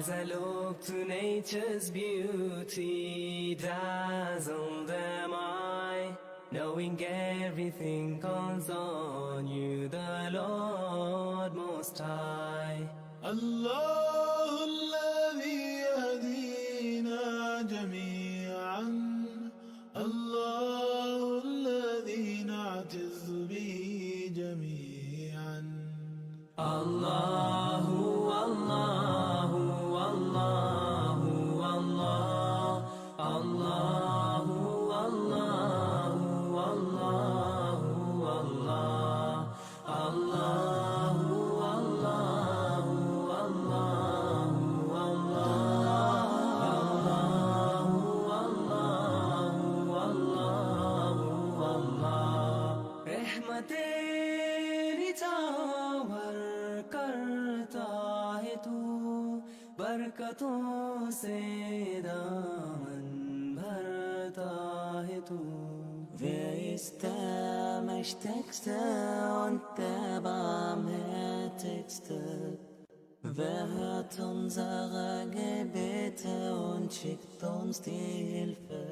As I look to nature's beauty, dazzled am I, knowing everything calls on you, the Lord Most High. الله الذي يهدينا جميعا، الله الذي نعتز به جميعا. الله الله الله الله الله الله الله الله तेरी चावर करता है तू, बरकतों से दामन भरता है तू. Wer ist der Mächtigste und der Barmherzigste? Wer hört unsere Gebete und schickt uns die Hilfe?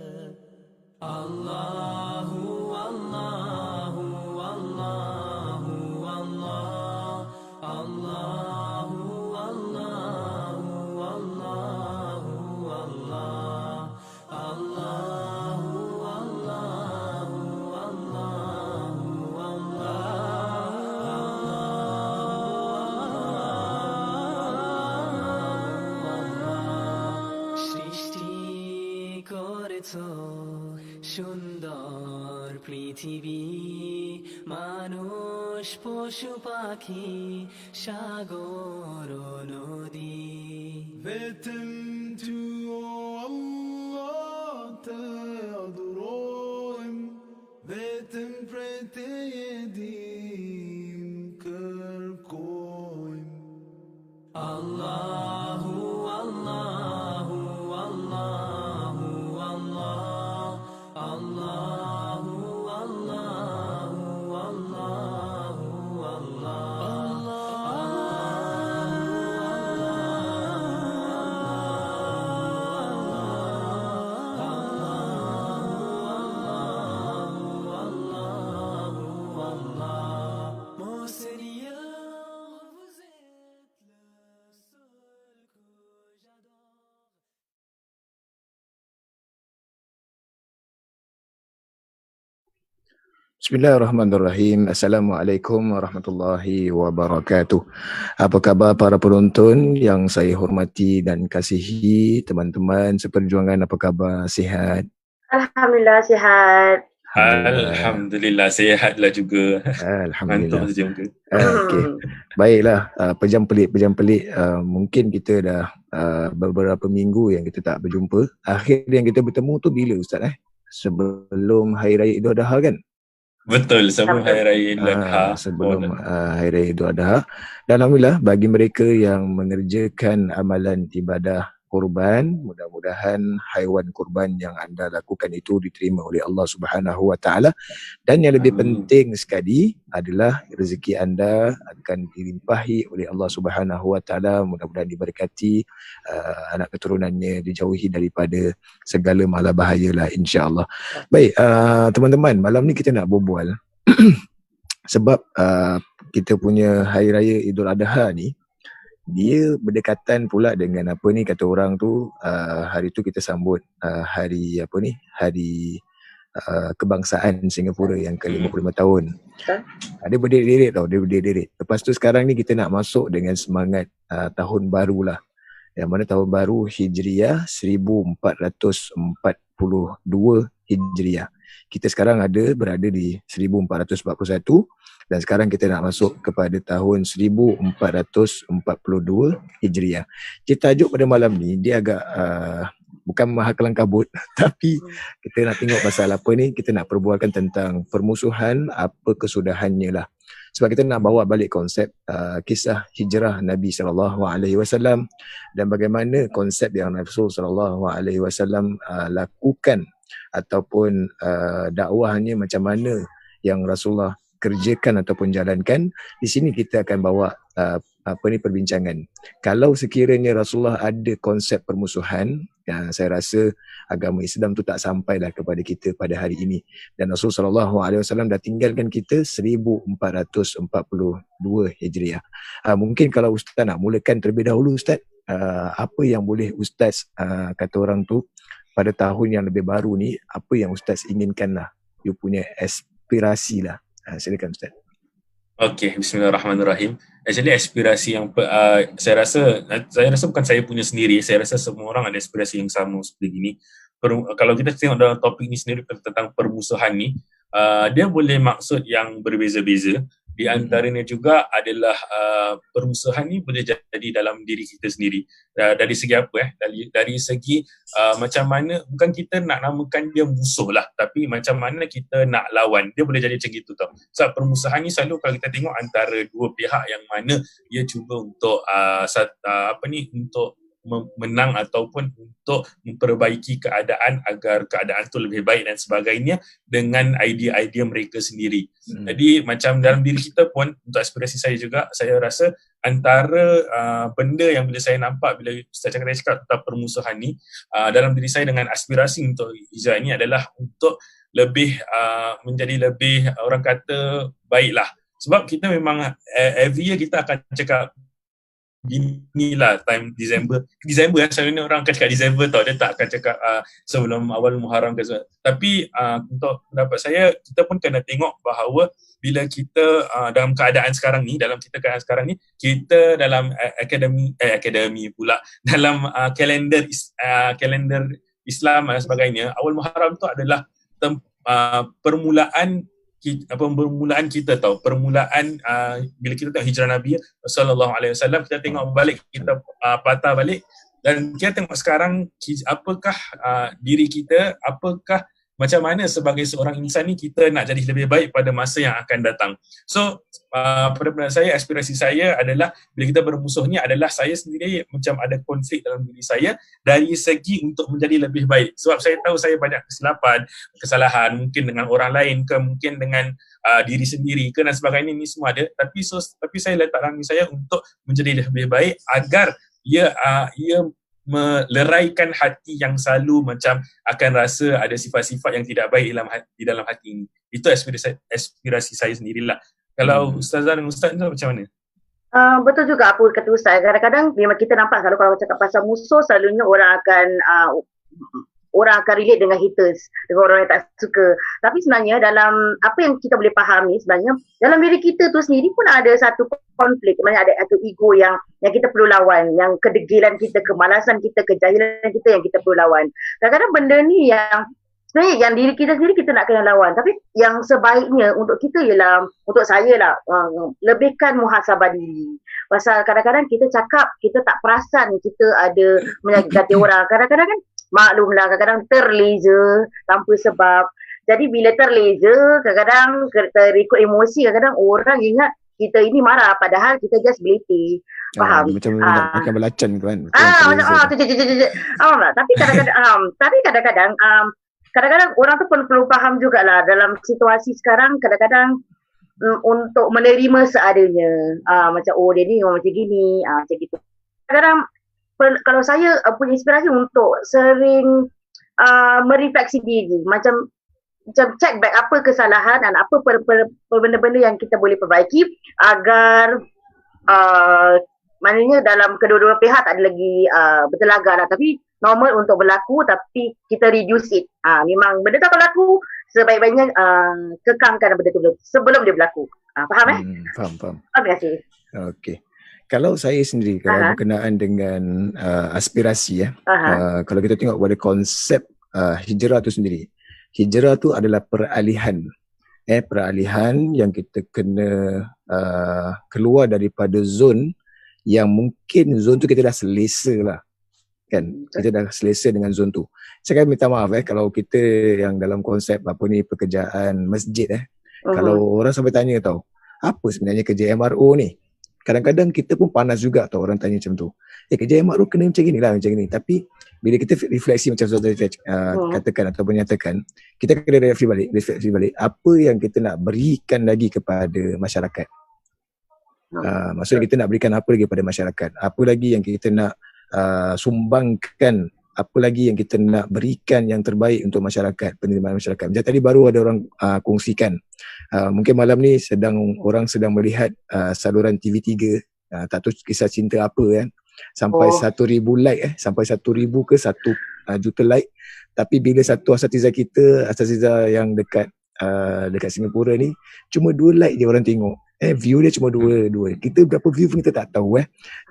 Allahu, Allahu, Allahu, Allah, Allahu, Allahu, Allahu, Allah, Allahu, Allahu, Allahu, সৃষ্টি করেছো সুন্দর পৃথিবী, মানুষ পশু পাখি সাগর নদী. Beten to Allah te adorim, beten prete yedim kerkoim. Allahu, Allahu, Allahu, Allah, Allahu, Allahu, Allahu, Allah. Mon Seigneur, vous êtes le seul que j'adore. Bismillahirrahmanirrahim. Assalamualaikum warahmatullahi wabarakatuh. Apa khabar para penonton yang saya hormati dan kasihi, teman-teman seperjuangan, apa khabar? Sihat? Alhamdulillah sihat. Alhamdulillah sihatlah juga. Alhamdulillah. Mantap saja muka. Okey. Baiklah, pejam pelik. Mungkin kita dah beberapa minggu yang kita tak berjumpa. Akhir yang kita bertemu tu bila Ustaz? Sebelum Hari Raya Idul Adha kan? Betul, sebelum Hari Raya Idul Adha. Sebelum Hari Raya Idul Adha. Dan alhamdulillah bagi mereka yang mengerjakan amalan ibadah kurban, mudah-mudahan haiwan kurban yang anda lakukan itu diterima oleh Allah Subhanahu Wa Taala. Dan yang lebih penting sekali adalah rezeki anda akan dilimpahi oleh Allah Subhanahu Wa Taala. Mudah-mudahan diberkati, anak keturunannya dijauhi daripada segala malabahaya lah, insya-Allah. Baik, teman-teman, malam ni kita nak berbual sebab kita punya Hari Raya Idul Adha ni dia berdekatan pula dengan apa ni kata orang tu, hari tu kita sambut hari kebangsaan Singapura yang ke-55 tahun. Dia berderet tau, dia berderet. Lepas tu sekarang ni kita nak masuk dengan semangat tahun baru lah. Yang mana tahun baru Hijriah 1442 Hijriah. Kita sekarang berada di 1441 dan sekarang kita nak masuk kepada tahun 1442 Hijriah. Kita tajuk pada malam ni dia agak bukan mahal kelang kabut tapi kita nak tengok pasal apa ni, kita nak perbualkan tentang permusuhan, apa kesudahannya lah. Sebab kita nak bawa balik konsep kisah hijrah Nabi SAW dan bagaimana konsep yang Rasul SAW lakukan ataupun dakwahnya macam mana yang Rasulullah kerjakan ataupun jalankan. Di sini kita akan bawa perbincangan. Kalau sekiranya Rasulullah ada konsep permusuhan, saya rasa agama Islam tu tak sampailah kepada kita pada hari ini. Dan Rasulullah SAW dah tinggalkan kita 1442 Hijriah. Mungkin kalau Ustaz nak mulakan terlebih dahulu Ustaz, apa yang boleh Ustaz kata orang tu pada tahun yang lebih baru ni, apa yang Ustaz inginkan lah, you punya aspirasi lah. Silakan Ustaz. Okay, bismillahirrahmanirrahim. Actually aspirasi yang saya rasa bukan saya punya sendiri, saya rasa semua orang ada aspirasi yang sama seperti ini. Kalau kita tengok dalam topik ni sendiri tentang permusuhan ni, dia boleh maksud yang berbeza-beza. Di antaranya juga adalah permusuhan ni boleh jadi dalam diri kita sendiri. Dari segi apa? Dari segi macam mana, bukan kita nak namakan dia musuh lah, tapi macam mana kita nak lawan. Dia boleh jadi macam gitu tau. Sebab permusuhan ni selalu kalau kita tengok antara dua pihak yang mana dia cuba untuk untuk menang ataupun untuk memperbaiki keadaan agar keadaan tu lebih baik dan sebagainya dengan idea-idea mereka sendiri. Jadi macam dalam diri kita pun, untuk aspirasi saya juga, saya rasa antara benda yang bila saya nampak bila Ustaz cakap tentang permusuhan ni dalam diri saya dengan aspirasi untuk hijrah ini adalah untuk lebih menjadi lebih orang kata baiklah. Sebab kita memang every year kita akan cakap ginilah time Disember selalunya orang akan cakap Disember tau, dia tak akan cakap sebelum awal Muharram ke sebagainya. Tapi untuk pendapat saya, kita pun kena tengok bahawa bila kita dalam keadaan sekarang ni, kita dalam akademi pula, dalam kalender Islam dan sebagainya, awal Muharram tu adalah permulaan kita tahu, bila kita tengok hijrah Nabi sallallahu alaihi wasallam, kita tengok balik, kita patah balik dan kita tengok sekarang apakah diri kita, apakah macam mana sebagai seorang insan ni kita nak jadi lebih baik pada masa yang akan datang. So pada pandangan saya, aspirasi saya adalah bila kita bermusuh ni adalah saya sendiri macam ada konflik dalam diri saya dari segi untuk menjadi lebih baik. Sebab saya tahu saya banyak kesalahan mungkin dengan orang lain ke, mungkin dengan diri sendiri ke dan sebagainya, ni semua ada. Tapi saya letak dalam diri saya untuk menjadi lebih baik agar ia meleraikan hati yang selalu macam akan rasa ada sifat-sifat yang tidak baik di dalam hati ini. Itu aspirasi saya sendirilah. Kalau Ustazah dan Ustaz tu macam mana? Betul juga apa kata Ustaz. Kadang-kadang memang kita nampak selalu kalau cakap pasal musuh, selalunya orang akan relate dengan haters, dengan orang yang tak suka. Tapi sebenarnya dalam apa yang kita boleh fahami, sebenarnya dalam diri kita tu sendiri pun ada satu konflik, maknanya ada satu ego yang kita perlu lawan, yang kedegilan kita, kemalasan kita, kejahilan kita yang kita perlu lawan. Kadang-kadang benda ni yang sebenarnya yang diri kita sendiri kita nak kena lawan, tapi yang sebaiknya untuk kita ialah, untuk saya lah, lebihkan muhasabah diri. Pasal kadang-kadang kita cakap, kita tak perasan kita ada menyakiti orang. Kadang-kadang kan maklumlah, kadang-kadang terleza tanpa sebab. Jadi bila terleza, kadang-kadang terikut emosi, kadang-kadang orang ingat kita ini marah padahal kita just beliti. Faham? Macam makan belacan kan. Tapi kadang-kadang orang tu perlu faham jugalah dalam situasi sekarang, kadang-kadang untuk menerima seadanya. Macam dia ni macam gini, macam gitu. Kadang-kadang kalau saya punya inspirasi untuk sering merefleksi diri, macam check back apa kesalahan dan apa benda-benda yang kita boleh perbaiki agar maknanya dalam kedua-dua pihak tak ada lagi bertelaga lah, tapi normal untuk berlaku, tapi kita reduce it. Memang benda tak berlaku, sebaik-baiknya kekangkan benda tu sebelum dia berlaku. Faham Faham. Terima kasih. Okey. Kalau saya sendiri, kalau berkenaan dengan aspirasi kalau kita tengok pada konsep hijrah tu sendiri, hijrah tu adalah peralihan. Peralihan yang kita kena keluar daripada zon yang mungkin zon tu kita dah selesa lah. Kan? Kita dah selesa dengan zon tu. Saya akan minta maaf kalau kita yang dalam konsep pekerjaan masjid kalau orang sampai tanya tau, apa sebenarnya kerja MRO ni? Kadang-kadang kita pun panas juga tau orang tanya macam tu. Kerja MRO kena macam ni lah, macam ni. Tapi bila kita refleksi macam saudara katakan atau menyatakan, kita kena refleksi balik apa yang kita nak berikan lagi kepada masyarakat. Maksudnya kita nak berikan apa lagi pada masyarakat, apa lagi yang kita nak sumbangkan, apa lagi yang kita nak berikan yang terbaik untuk masyarakat, penerimaan masyarakat. Macam tadi baru ada orang kongsikan, mungkin malam ni orang sedang melihat saluran TV3, tak tahu kisah cinta apa kan, sampai 1,000 like sampai 1,000 ke 1 juta like. Tapi bila satu asatiza yang dekat Singapura ni, cuma 2 like je orang tengok. View dia cuma 2. Kita berapa view pun kita tak tahu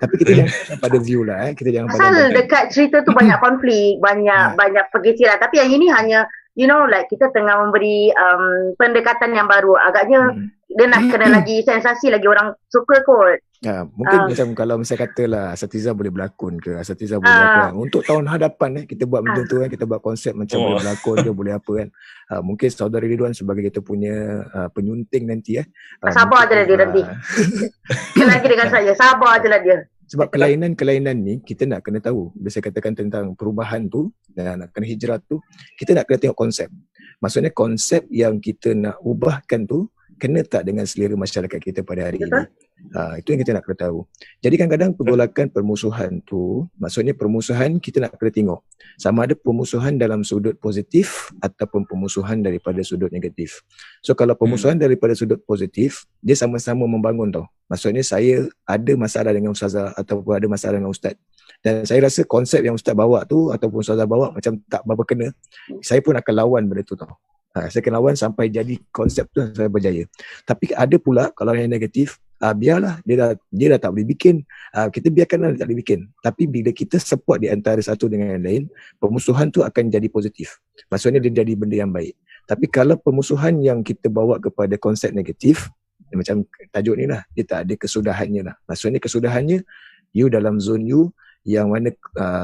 Tapi kita jangan pada view lah kita jangan pasal dekat cerita tu banyak konflik, banyak pergeciran. Tapi yang ini hanya like kita tengah memberi pendekatan yang baru. Agaknya dia nak kena lagi sensasi, lagi orang suka kot. Mungkin macam kalau misalnya katalah asatiza boleh berlakon ke, asatiza boleh apa untuk tahun hadapan kita buat macam tu kita buat konsep macam boleh berlakon ke, boleh apa kan. Mungkin saudara Ridwan sebagai kita punya penyunting nanti sabar je lah dia nanti. Lagi dengan saya, sabar je lah dia. Sebab kelainan ni kita nak kena tahu. Bila saya katakan tentang perubahan tu dan nak kena hijrah tu, kita nak kena tengok konsep. Maksudnya konsep yang kita nak ubahkan tu kena tak dengan selera masyarakat kita pada hari ini. Itu yang kita nak kena tahu. Jadi kadang-kadang pergolakan permusuhan tu, maksudnya permusuhan kita nak kena tengok sama ada permusuhan dalam sudut positif ataupun permusuhan daripada sudut negatif. So kalau permusuhan daripada sudut positif, dia sama-sama membangun tau. Maksudnya saya ada masalah dengan ustazah ataupun ada masalah dengan ustaz, dan saya rasa konsep yang ustaz bawa tu ataupun ustazah bawa macam tak berapa kena, saya pun akan lawan benda tu tau. Saya akan lawan sampai jadi konsep tu saya berjaya. Tapi ada pula kalau yang negatif, biarlah dia dah tak boleh bikin, kita biarkanlah dia tak boleh bikin. Tapi bila kita support di antara satu dengan yang lain, permusuhan tu akan jadi positif. Maksudnya dia jadi benda yang baik. Tapi kalau permusuhan yang kita bawa kepada konsep negatif, macam tajuk ni lah, dia tak ada kesudahannya lah. Maksudnya kesudahannya, you dalam zone you yang mana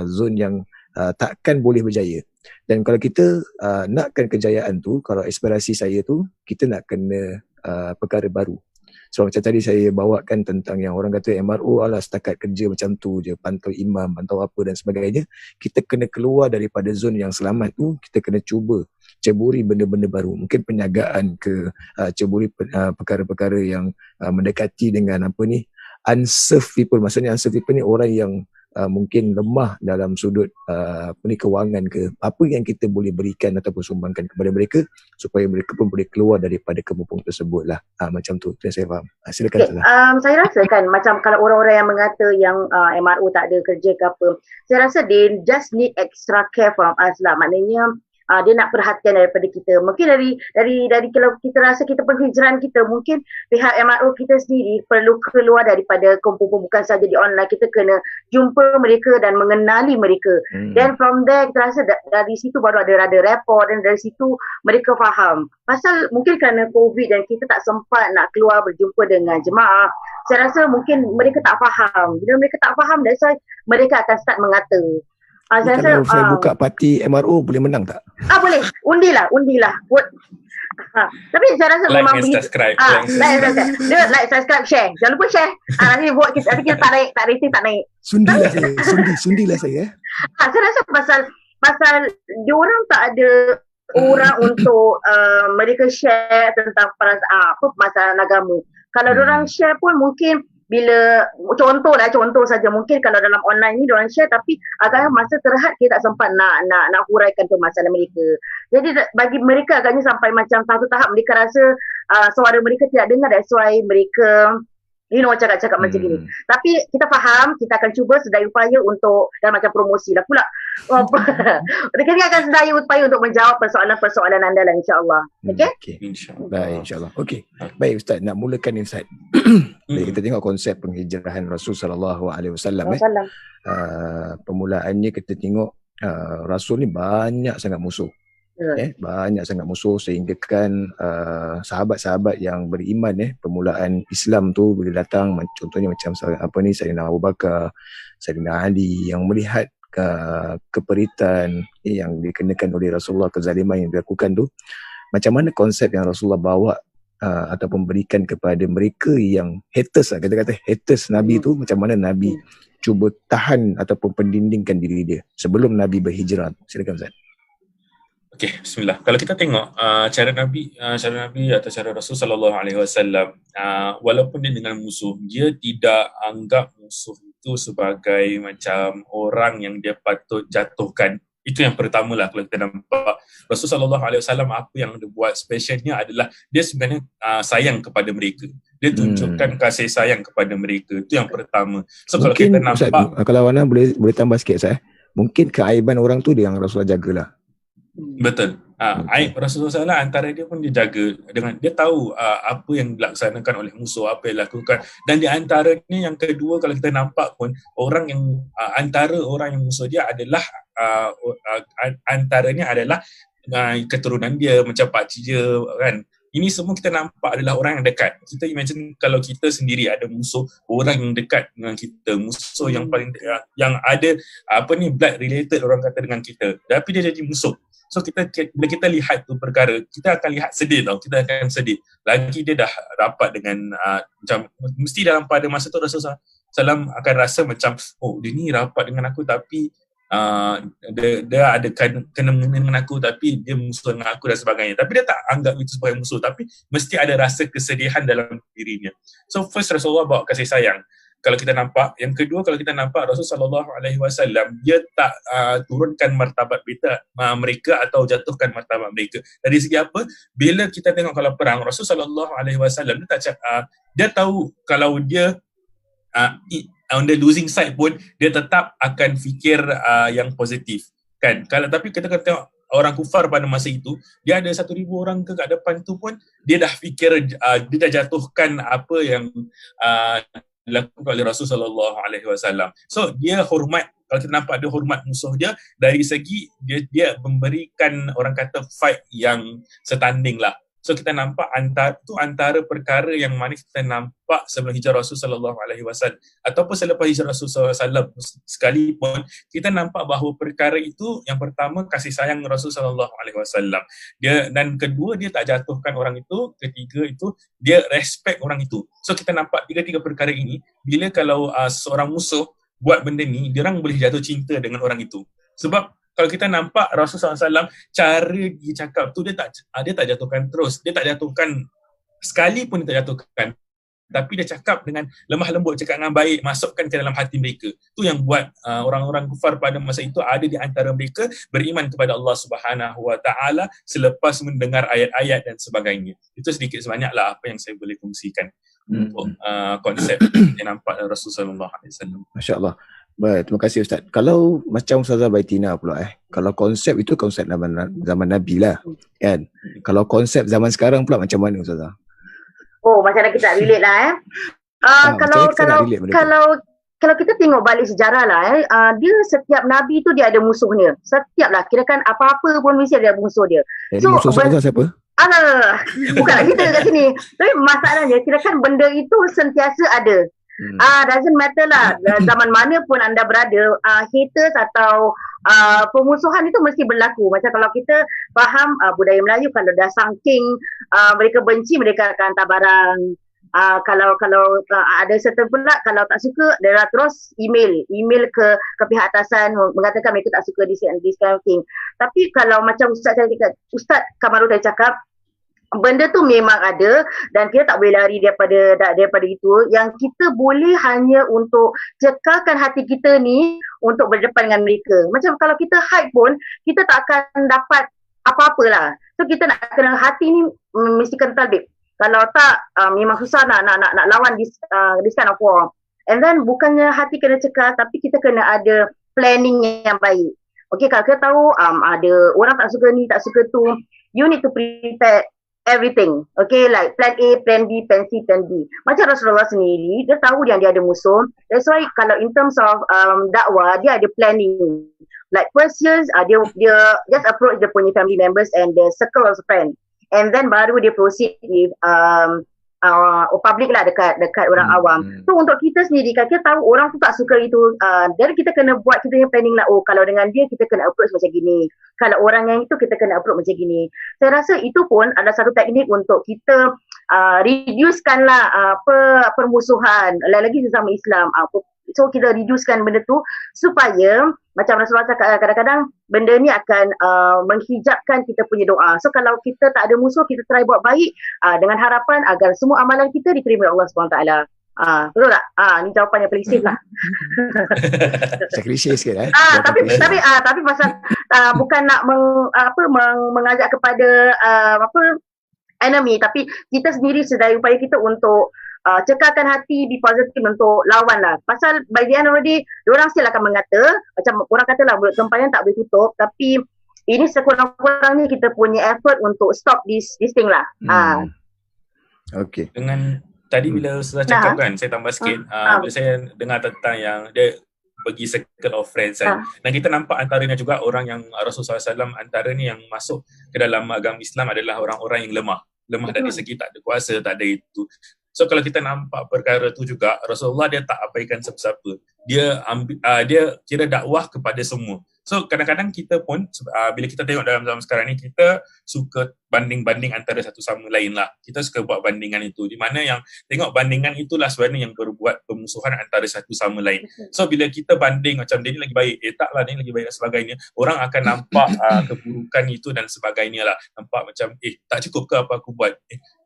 zone yang takkan boleh berjaya. Dan kalau kita nakkan kejayaan tu, kalau aspirasi saya tu, kita nak kena perkara baru. So macam tadi saya bawakan tentang yang orang kata MRO alah setakat kerja macam tu je, pantau imam, pantau apa dan sebagainya. Kita kena keluar daripada zon yang selamat tu, kita kena cuba ceburi benda-benda baru. Mungkin penjagaan ke, ceburi perkara-perkara yang mendekati dengan apa ni, unserved people. Maksudnya unserved people ni orang yang mungkin lemah dalam sudut kewangan ke, apa yang kita boleh berikan ataupun sumbangkan kepada mereka supaya mereka pun boleh keluar daripada kemupung tersebut lah. Macam tu yang saya faham. Silakan. Saya rasa kan macam kalau orang-orang yang mengata yang MRO tak ada kerja ke apa, saya rasa they just need extra care from us lah. Maknanya dia nak perhatian daripada kita. Mungkin dari kalau kita rasa kita penghijrahan kita, mungkin pihak MRO kita sendiri perlu keluar daripada kumpul, bukan saja di online. Kita kena jumpa mereka dan mengenali mereka. Then from there kita rasa dari situ baru ada rapport, dan dari situ mereka faham. Pasal mungkin kerana COVID dan kita tak sempat nak keluar berjumpa dengan jemaah, saya rasa mungkin mereka tak faham. Bila mereka tak faham, that's why mereka akan start mengata. Kalau saya buka parti MRO boleh menang tak? Boleh. Undilah. Tapi saya rasa like memang and subscribe. Like, subscribe, share. Jangan lupa share. Nanti vote kita tak naik, tak rating tak naik. Sundilah saya. Saya rasa pasal diorang tak ada orang untuk mereka share tentang masalah agama. Kalau diorang share pun mungkin bila contoh saja, mungkin kalau dalam online ni diorang share, tapi agaknya masa terhad kita tak sempat nak huraikan tu masalah mereka. Jadi bagi mereka agaknya sampai macam satu tahap mereka rasa suara mereka tidak dengar, that's why mereka cakap-cakap macam gini. Tapi kita faham, kita akan cuba sedaya upaya untuk dan macam promosi lah pula. Kita akan sedaya upaya untuk menjawab persoalan-persoalan anda lah, insya-Allah. Okey? InsyaAllah. Baik, insya-Allah. Okey. Baik Ustaz, nak mulakan ni Ustaz. Kita tengok konsep penghijrahan Rasul sallallahu alaihi wasallam. Permulaannya kita tengok Rasul ni banyak sangat musuh. Banyak sangat musuh, sehingga kan sahabat-sahabat yang beriman permulaan Islam tu bila datang, contohnya macam Sayyidina Abu Bakar, Sayyidina Ali, yang melihat keperitan yang dikenakan oleh Rasulullah, kezaliman yang dilakukan tu, macam mana konsep yang Rasulullah bawa ataupun berikan kepada mereka yang haters lah, kata-kata haters Nabi tu, macam mana Nabi cuba tahan ataupun pendindingkan diri dia sebelum Nabi berhijrah. Silakan Ustaz. Okay, bismillah. Kalau kita tengok cara Nabi atau cara Rasul sallallahu alaihi wasallam, walaupun dia dengan musuh, dia tidak anggap musuh itu sebagai macam orang yang dia patut jatuhkan. Itu yang pertamalah kalau kita nampak Rasul sallallahu alaihi wasallam, apa yang dia buat specialnya adalah dia sebenarnya sayang kepada mereka. Dia tunjukkan kasih sayang kepada mereka. Itu yang pertama. So kalau kita Mungkin Ustaz, nampak, kalau Wana boleh tambah sikit Ustaz. Mungkin keaiban orang tu dia yang Rasulullah jagalah. betul. Aib Rasulullah SAW antara dia pun dia jaga dengan dia tahu apa yang dilaksanakan oleh musuh, apa yang dilakukan, dan di antaranya yang kedua kalau kita nampak pun orang yang antara orang yang musuh dia adalah antaranya adalah keturunan dia macam pakcik dia kan. Ini semua kita nampak adalah orang yang dekat. Kita imagine kalau kita sendiri ada musuh, orang yang dekat dengan kita, musuh yang paling yang ada blood related orang kata dengan kita, tapi dia jadi musuh. So bila kita lihat tu perkara, kita akan lihat sedih tau, kita akan sedih. Lagi dia dah rapat dengan macam mesti dalam pada masa tu Rasulullah SAW akan rasa macam, oh dia ni rapat dengan aku tapi dia ada kena dengan aku tapi dia musuh dengan aku dan sebagainya. Tapi dia tak anggap itu sebagai musuh, tapi mesti ada rasa kesedihan dalam dirinya. So first Rasulullah bawa kasih sayang. Kalau kita nampak, yang kedua kalau kita nampak Rasulullah SAW dia tak turunkan martabat mereka atau jatuhkan martabat mereka. Dari segi apa? Bila kita tengok kalau perang, Rasulullah SAW dia tak dia tahu kalau dia on the losing side pun dia tetap akan fikir yang positif kan. Tapi kita tengok orang kufar pada masa itu, dia ada 1,000 orang ke kat depan tu pun dia dah fikir dia dah jatuhkan apa yang dilakukan oleh Rasulullah sallallahu alaihi wasallam. So dia hormat, kalau kita nampak dia hormat musuh dia dari segi dia memberikan orang kata fight yang setanding lah. So kita nampak antara perkara yang mana kita nampak sebelum hijrah Rasul sallallahu alaihi wasallam ataupun selepas hijrah Rasul sallallahu alaihi wasallam sekalipun, kita nampak bahawa perkara itu yang pertama kasih sayang Rasul sallallahu alaihi wasallam. Dia, dan kedua dia tak jatuhkan orang itu, ketiga itu dia respect orang itu. So kita nampak tiga perkara ini, bila kalau seorang musuh buat benda ni, dia orang boleh jatuh cinta dengan orang itu. Sebab kalau kita nampak Rasulullah SAW, cara dia cakap tu dia tak jatuhkan terus. Dia tak jatuhkan sekali pun, dia tak jatuhkan. Tapi dia cakap dengan lemah lembut, cakap dengan baik, masukkan ke dalam hati mereka. Itu yang buat orang-orang kufar pada masa itu ada di antara mereka beriman kepada Allah Subhanahu Wa Taala selepas mendengar ayat-ayat dan sebagainya. Itu sedikit sebanyaklah apa yang saya boleh kongsikan untuk konsep yang nampak Rasulullah SAW. Masya Allah. Baik, terima kasih Ustaz. Kalau macam Ustazah Baitina pula kalau konsep itu konsep zaman Nabi lah kan. Kalau konsep zaman sekarang pula macam mana Ustazah? Oh, macam mana kita relate lah kalau kita tengok balik sejarah lah dia setiap Nabi tu dia ada musuhnya. Setiap lah, kirakan apa-apa pun mesti ada musuh dia. Jadi musuh Ustazah siapa? Bukanlah kita kat sini. Tapi masalahnya kirakan benda itu sentiasa ada. Doesn't matter lah zaman mana pun anda berada, haters atau pemusuhan itu mesti berlaku. Macam kalau kita faham budaya Melayu, kalau dah saking mereka benci, mereka akan hantar barang. Kalau ada certain pula, kalau tak suka, dia terus email ke pihak atasan mengatakan mereka tak suka this kind of thing. Tapi kalau macam Ustaz Kamarul tadi cakap, benda tu memang ada dan kita tak boleh lari daripada itu. Yang kita boleh hanya untuk cekalkan hati kita ni untuk berdepan dengan mereka. Macam kalau kita hide pun, kita tak akan dapat apa-apa lah. So kita nak kena hati ni mesti kental babe. Kalau tak memang susah nak lawan this kind of war. And then bukannya hati kena cekal, tapi kita kena ada planning yang baik. Okay, kalau kita tahu ada orang tak suka ni, tak suka tu, you need to prepare everything. Okay, like plan A, plan B, plan C, plan D. Macam Rasulullah sendiri, dia tahu yang dia ada musuh. That's why kalau in terms of dakwah, dia ada planning. Like first years, dia just approach dia punya family members and the circle of friends. And then baru dia proceed with public lah, dekat orang awam. So untuk kita sendiri, kalau kita tahu orang tu tak suka itu, jadi kita kena buat kita punya planning lah. Oh, kalau dengan dia kita kena approach macam gini, kalau orang yang itu kita kena approach macam gini. Saya rasa itu pun adalah satu teknik untuk kita reducekan lah permusuhan, lagi-lagi sesama Islam. So kita reducekan benda tu supaya macam Rasulullah cakap, kadang-kadang benda ni akan menghijabkan kita punya doa. So kalau kita tak ada musuh, kita try buat baik dengan harapan agar semua amalan kita diterima oleh Allah SWT. Betul tak? Ni jawapan yang paling safe lah. Saya klise sikit Tapi pasal bukan nak mengajak kepada enemy, tapi kita sendiri sedaya upaya kita untuk cekalkan hati, be positive untuk lawan lah. Pasal by the end of the day, diorang still akan mengata, macam orang kata lah, mulut tempayan tak boleh tutup, tapi ini sekurang-kurangnya kita punya effort untuk stop this thing lah. Okay. Dengan tadi bila Ustazah cakap kan, saya tambah sikit, bila saya dengar tentang yang dia bagi circle of friends kan, dan kita nampak antaranya juga orang yang Rasulullah SAW antara ni yang masuk ke dalam agama Islam adalah orang-orang yang lemah dari segi tak ada kuasa, tak ada itu. So kalau kita nampak perkara tu juga, Rasulullah dia tak abaikan siapa-siapa. Dia kira dakwah kepada semua. So kadang-kadang kita pun bila kita tengok dalam zaman sekarang ni, kita suka banding-banding antara satu sama lain lah. Kita suka buat bandingan itu, di mana yang tengok bandingan itulah sebenarnya yang berbuat permusuhan antara satu sama lain. So bila kita banding macam dia ni lagi baik, taklah dia ni lagi baik dan sebagainya, orang akan nampak keburukan itu dan sebagainya lah. Nampak macam tak cukup ke apa aku buat,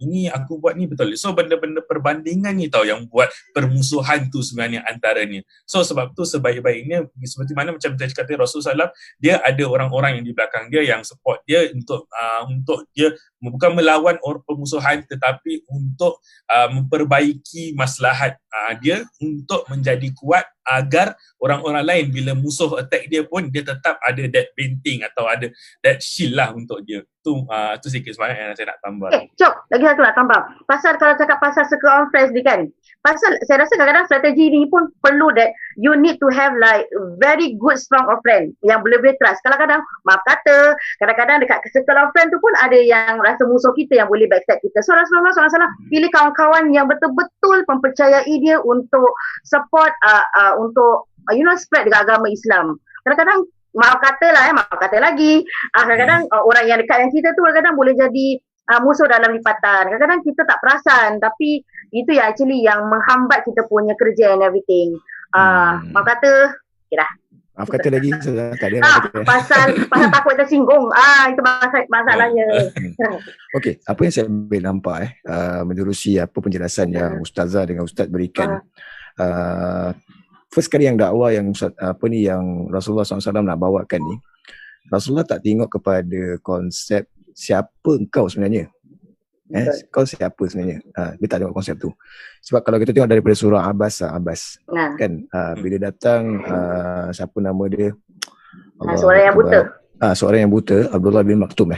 ini aku buat ni betul. So benda-benda perbandingan ni tau yang buat permusuhan tu sebenarnya antaranya. So sebab tu sebaik-baiknya seperti mana macam saya cakap Rasulullah SAW, dia ada orang-orang yang di belakang dia yang support dia untuk dia bukan melawan permusuhan, tetapi untuk memperbaiki maslahat dia untuk menjadi kuat agar orang-orang lain bila musuh attack dia pun dia tetap ada that painting atau ada that shield lah untuk dia. Tu sikit sebanyak yang saya nak tambah. Cok, lagi satu nak tambah. Pasal kalau cakap pasal circle of friends ni kan, pasal saya rasa kadang-kadang strategi ni pun perlu that you need to have like very good strong of friend yang boleh trust. Kadang-kadang maaf kata, kadang-kadang dekat circle of friend tu pun ada yang rasa musuh kita yang boleh backstab kita. So Rasulullah SAW pilih kawan-kawan yang betul-betul mempercayai dia untuk support untuk spread dekat agama Islam. Kadang-kadang maaf kata lagi, kadang-kadang orang yang dekat dengan kita tu kadang-kadang boleh jadi musuh dalam lipatan. Kadang-kadang kita tak perasan, tapi itu yang actually yang menghambat kita punya kerja and everything. Maaf kata, dah. Maaf kata lagi, tak ada pasal takut tersinggung. Itu masalahnya. Okey, apa yang saya boleh nampak menerusi apa penjelasan yang Ustazah dengan Ustaz berikan. First kali yang dakwah yang yang Rasulullah SAW nak bawakan ni, Rasulullah tak tengok kepada konsep siapa engkau sebenarnya. Kau siapa sebenarnya? Dia tak tengok konsep tu. Sebab kalau kita tengok daripada surah Abbas kan, bila datang siapa nama dia? Seorang yang buta. Seorang yang buta, Abdullah bin Maktum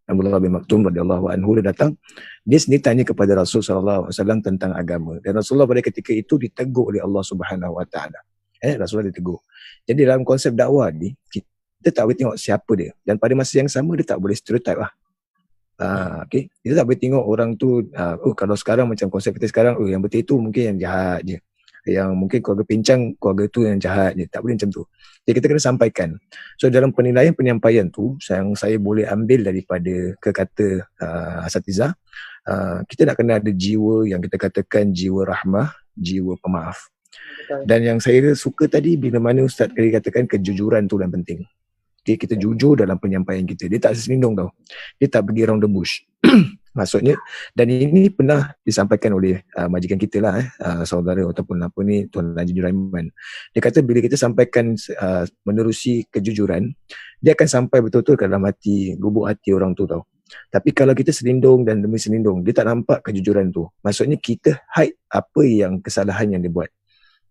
Abdullah bin Maktum radhiyallahu anhu, dia datang, dia sendiri tanya kepada Rasulullah SAW tentang agama, dan Rasulullah pada ketika itu ditegur oleh Allah Subhanahu Wa Taala. Rasulullah ditegur. Jadi dalam konsep dakwah ni, kita tak boleh tengok siapa dia, dan pada masa yang sama dia tak boleh stereotype lah. Okay, kita tak boleh tengok orang tu kalau sekarang macam konsep kita sekarang, yang betul itu mungkin yang jahat je, yang mungkin keluarga pincang, keluarga tu yang jahat je. Tak boleh macam tu. Jadi kita kena sampaikan. So dalam penyampaian tu, yang saya boleh ambil daripada kata asatizah, kita nak kena ada jiwa yang kita katakan jiwa rahmah, jiwa pemaaf. Dan yang saya suka tadi bila mana Ustaz tadi katakan kejujuran tu yang penting. Okay, kita jujur dalam penyampaian kita. Dia tak seselindung tau. Dia tak pergi around the bush. Maksudnya, dan ini pernah disampaikan oleh majikan kita lah, saudara ataupun apa ni, Tuan Haji Juraiman. Dia kata bila kita sampaikan menerusi kejujuran, dia akan sampai betul-betul ke dalam hati, lubuk hati orang tu tau. Tapi kalau kita selindung dan demi selindung, dia tak nampak kejujuran tu. Maksudnya kita hide apa yang kesalahan yang dia buat.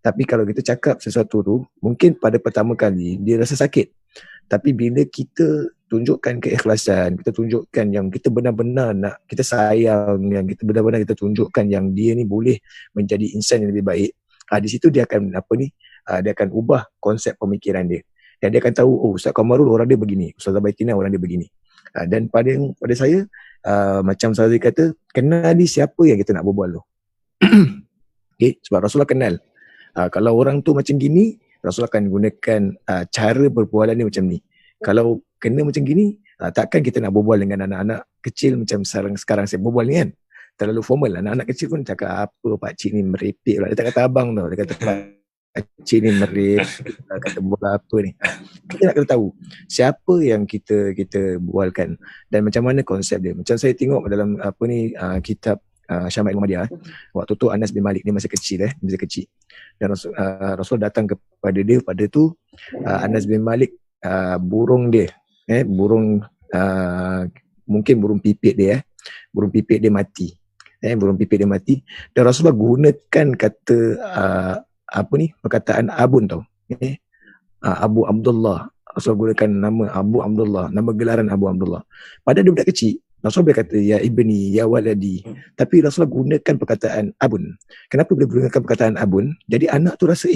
Tapi kalau kita cakap sesuatu tu, mungkin pada pertama kali dia rasa sakit. Tapi bila kita tunjukkan keikhlasan, kita tunjukkan yang kita benar-benar nak, kita sayang, yang kita benar-benar kita tunjukkan yang dia ni boleh menjadi insan yang lebih baik, di situ dia akan dia akan ubah konsep pemikiran dia. Dan dia akan tahu, Ustaz Kamarul orang dia begini, Ustazah Baitina orang dia begini. Dan pada saya, macam Ustazah kata, kenali siapa yang kita nak berbual tu. Okay, sebab Rasulullah kenal. Kalau orang tu macam gini, Rasulullah akan gunakan cara perbualan ni macam ni. Kalau kena macam gini, takkan kita nak berbual dengan anak-anak kecil macam sekarang saya berbual ni kan. Terlalu formal. Anak-anak kecil pun cakap apa pakcik ni merepek lah. Dia tak kata abang tau. Dia kata Cik ni merit, kata bola apa ni. Kita nak kena tahu siapa yang kita bualkan dan macam mana konsep dia. Macam saya tengok dalam kitab Syama'il Muhammadiyah. Waktu tu Anas bin Malik ni masih kecil masih kecil. Dan Rasul datang kepada dia pada tu Anas bin Malik burung dia mungkin burung pipit dia burung pipit dia mati. Burung pipit dia mati dan Rasulullah gunakan kata perkataan abun tau. Abu Abdullah. Rasulullah gunakan nama Abu Abdullah, nama gelaran Abu Abdullah. Padahal dia budak kecil, Rasulullah boleh kata ya ibni, ya waladi. Tapi Rasulullah gunakan perkataan abun. Kenapa boleh gunakan perkataan abun? Jadi anak tu rasa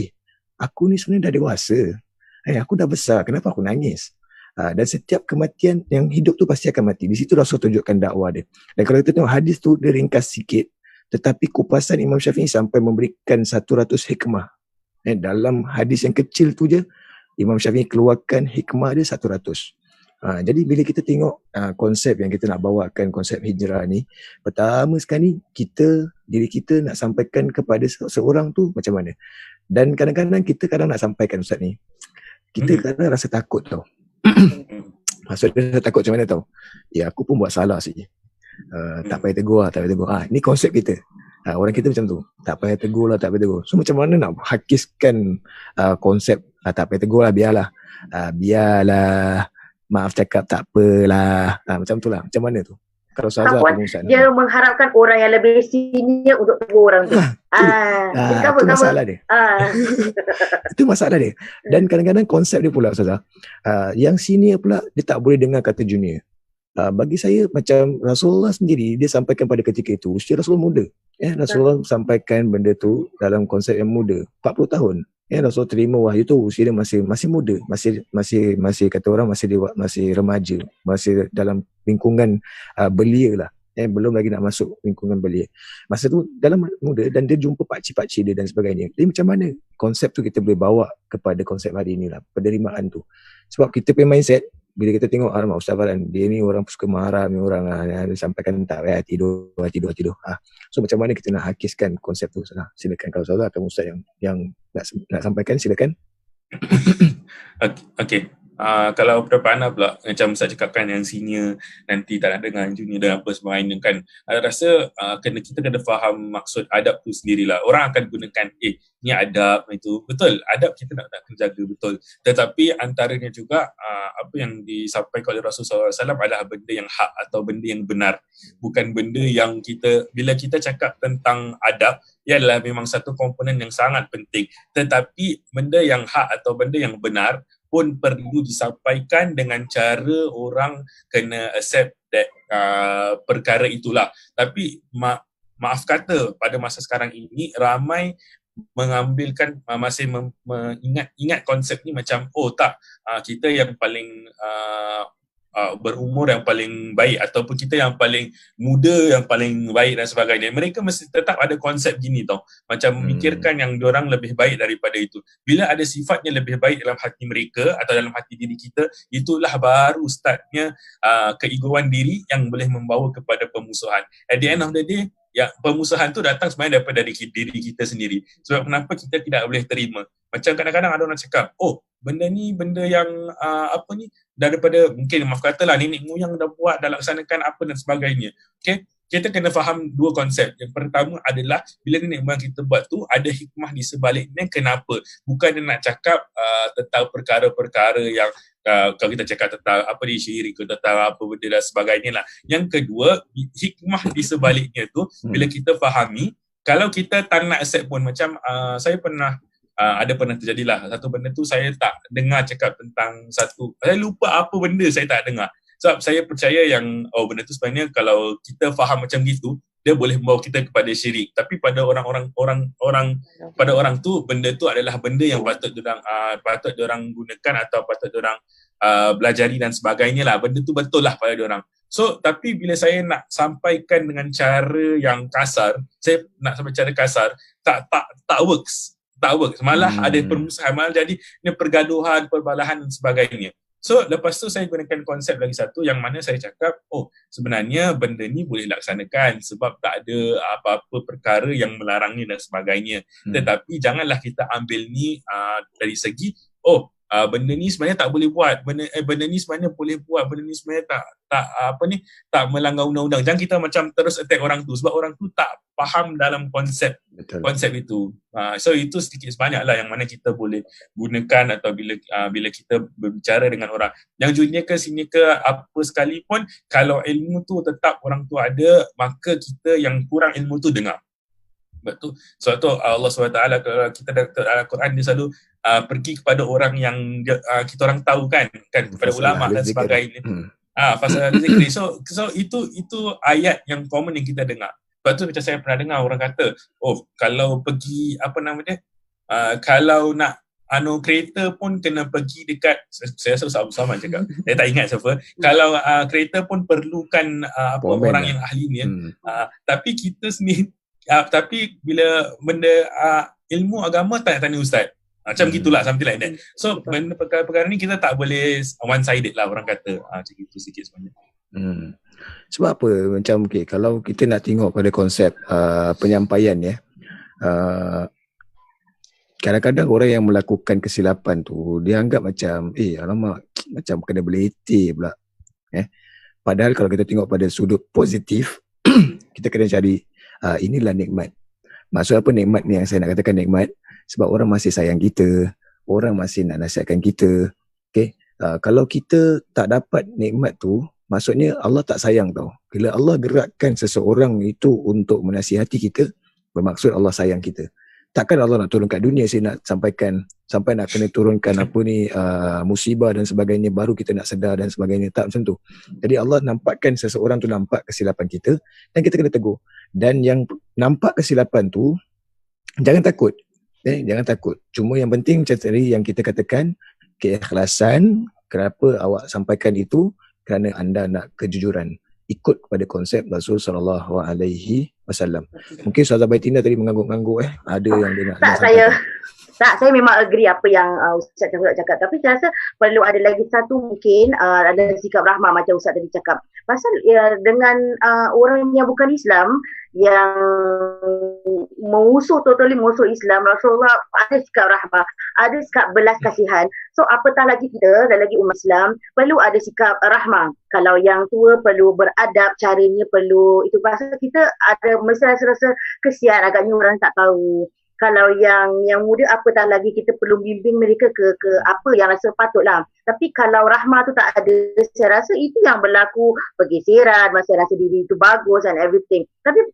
aku ni sebenarnya dah dewasa. Aku dah besar, kenapa aku nangis? Dan setiap kematian yang hidup tu pasti akan mati. Di situ Rasul tunjukkan dakwah dia. Dan kalau kita tengok hadis tu dia ringkas sikit, tetapi kupasan Imam Syafi'i sampai memberikan 100 hikmah. Dalam hadis yang kecil tu je Imam Syafi'i keluarkan hikmah dia 100. Jadi bila kita tengok konsep yang kita nak bawakan, konsep hijrah ni, pertama sekali diri kita nak sampaikan kepada seorang tu macam mana. Dan kadang-kadang kita nak sampaikan Ustaz ni, kita kadang rasa takut tau. Maksudnya takut macam mana tau? Ya aku pun buat salah saja. Tak payah tegur lah, tak payah tegur. Ni konsep kita. Orang kita macam tu. Tak payah tegur lah, tak payah tegur. So macam mana nak hakiskan konsep tak payah tegur lah, biarlah. Biarlah. Maaf cakap tak apalah. Macam tu lah. Macam mana tu? Kalau Ustazah dia mengharapkan orang yang lebih senior untuk tegur orang tu. Itu masalah dia. Itu masalah dia. Dan kadang-kadang konsep dia pula Ustazah, yang senior pula dia tak boleh dengar kata junior. Bagi saya macam Rasulullah sendiri dia sampaikan pada ketika itu usia Rasulullah muda. Rasulullah sampaikan benda tu dalam konsep yang muda, 40 tahun. Rasulullah terima wahyu tu usia dia masih muda, masih kata orang masih remaja, masih dalam lingkungan belia lah. Belum lagi nak masuk lingkungan belia. Masa tu dalam muda dan dia jumpa pakcik-pakcik dia dan sebagainya. Jadi macam mana konsep tu kita boleh bawa kepada konsep hari ni lah, penerimaan tu. Sebab kita punya mindset bila kita tengok alamak Ustaz Farhan, dia ni orang suka marah, ni orang dia sampaikan tak tidur. So macam mana kita nak hakiskan konsep tu? Silakan kalau Ustaz atau Ustaz yang nak sampaikan, silakan. Okay. Kalau pendapat anda pula, macam Ustaz cakapkan yang senior nanti tak nak dengar junior dan apa sebagainya kan, saya rasa kita kena faham maksud adab tu sendirilah. Orang akan gunakan ni adab itu, betul, adab kita nak kena jaga, betul, tetapi antaranya juga apa yang disampaikan oleh Rasulullah SAW adalah benda yang hak atau benda yang benar, bukan benda yang bila kita cakap tentang adab, ia adalah memang satu komponen yang sangat penting, tetapi benda yang hak atau benda yang benar pun perlu disampaikan dengan cara orang kena accept that perkara itulah. Tapi maaf kata pada masa sekarang ini ramai mengambilkan masih ingat konsep ni macam kita yang paling berumur yang paling baik ataupun kita yang paling muda yang paling baik dan sebagainya. Mereka mesti tetap ada konsep gini tau. Macam memikirkan yang diorang lebih baik daripada itu. Bila ada sifatnya lebih baik dalam hati mereka atau dalam hati diri kita, itulah baru startnya keegoan diri yang boleh membawa kepada pemusuhan. At the end of the day, pemusuhan tu datang sebenarnya daripada diri kita sendiri. Sebab kenapa kita tidak boleh terima? Macam kadang-kadang ada orang cakap, benda ni benda yang daripada mungkin maaf katalah nenek moyang dah buat, dah laksanakan apa dan sebagainya. Okay? Kita kena faham dua konsep. Yang pertama adalah bila nenek moyang kita buat tu ada hikmah di sebaliknya kenapa. Bukan dia nak cakap tentang perkara-perkara yang kalau kita cakap tentang apa ni syirik ke tentang apa benda dan sebagainya lah. Yang kedua, hikmah di sebaliknya tu bila kita fahami, kalau kita tak nak accept pun macam saya pernah terjadilah satu benda tu, saya tak dengar cakap tentang saya lupa apa benda saya tak dengar. Sebab saya percaya yang benda tu sebenarnya kalau kita faham macam gitu, dia boleh membawa kita kepada syirik. Tapi pada pada orang tu benda tu adalah benda yang patut diorang gunakan atau patut diorang belajari dan sebagainya lah. Benda tu betul lah pada diorang. So tapi bila saya nak sampaikan dengan cara yang kasar, saya nak sampai cara kasar, tak works. Malah ada permusuhan, malah jadi pergaduhan, perbalahan dan sebagainya. So lepas tu saya gunakan konsep lagi satu yang mana saya cakap, sebenarnya benda ni boleh laksanakan sebab tak ada apa-apa perkara yang melarang ni dan sebagainya. Tetapi janganlah kita ambil ni dari segi benda ni sebenarnya tak boleh buat, benda ni sebenarnya boleh buat, benda ni sebenarnya tak melanggar undang-undang. Jangan kita macam terus attack orang tu sebab orang tu tak faham dalam konsep itu. So itu sedikit sebanyak lah yang mana kita boleh gunakan atau bila kita berbicara dengan orang. Yang junior ke senior ke apa sekalipun, kalau ilmu tu tetap orang tu ada, maka kita yang kurang ilmu tu dengar. Betul. Sebab tu Allah SWT kalau kita dalam Al-Quran dia selalu pergi kepada orang yang kita orang tahu kan kepada ulama dan sebagainya. Pasal zikri. So itu ayat yang common yang kita dengar. Sebab tu macam saya pernah dengar orang kata, kalau pergi kalau nak kereta pun kena pergi dekat, saya rasa Ustaz Abdul Samad cakap, saya tak ingat siapa, kalau kereta pun perlukan orang yang ahlinya, tapi kita sendiri tapi bila benda ilmu agama tak nak tanya ustaz. Macam gitulah, something like that. So benda perkara-perkara ni kita tak boleh one sided lah orang kata. Macam gitu sikit sebenarnya. Sebab apa, macam kalau kita nak tengok pada konsep penyampaian kadang-kadang orang yang melakukan kesilapan tu dia anggap macam alamak, macam kena belete pula. Padahal kalau kita tengok pada sudut positif kita kena cari inilah nikmat. Maksud apa nikmat ni yang saya nak katakan nikmat? Sebab orang masih sayang kita, orang masih nak nasihatkan kita. Kalau kita tak dapat nikmat tu, maksudnya Allah tak sayang tau. Bila Allah gerakkan seseorang itu untuk menasihati kita, bermaksud Allah sayang kita. Takkan Allah nak turun kat dunia saya nak sampaikan sampai nak kena turunkan musibah dan sebagainya baru kita nak sedar dan sebagainya. Tak macam tu. Jadi Allah nampakkan seseorang tu nampak kesilapan kita dan kita kena tegur. Dan yang nampak kesilapan tu jangan takut. Jangan takut. Cuma yang penting macam tadi yang kita katakan, keikhlasan. Kenapa awak sampaikan itu? Kerana anda nak kejujuran. Ikut kepada konsep Rasul SAW. Mungkin Ustazah Baitina tadi mengangguk-angguk ada yang dia nak saya memang agree apa yang Ustaz cakap, tapi saya rasa perlu ada lagi satu mungkin ada sikap rahmah macam Ustaz tadi cakap. Pasal dengan orang yang bukan Islam yang totally musuh Islam, Rasulullah ada sikap rahmah, ada sikap belas kasihan. So apatah lagi kita dan lagi umat Islam perlu ada sikap rahmah. Kalau yang tua perlu beradab, caranya perlu itu. Pasal kita ada mesti rasa kesian agaknya orang tak tahu. Kalau yang muda apatah lagi kita perlu bimbing mereka ke apa yang rasa patutlah. Tapi kalau rahmah tu tak ada, saya rasa itu yang berlaku pergeseran, masih rasa diri itu bagus and everything. Tapi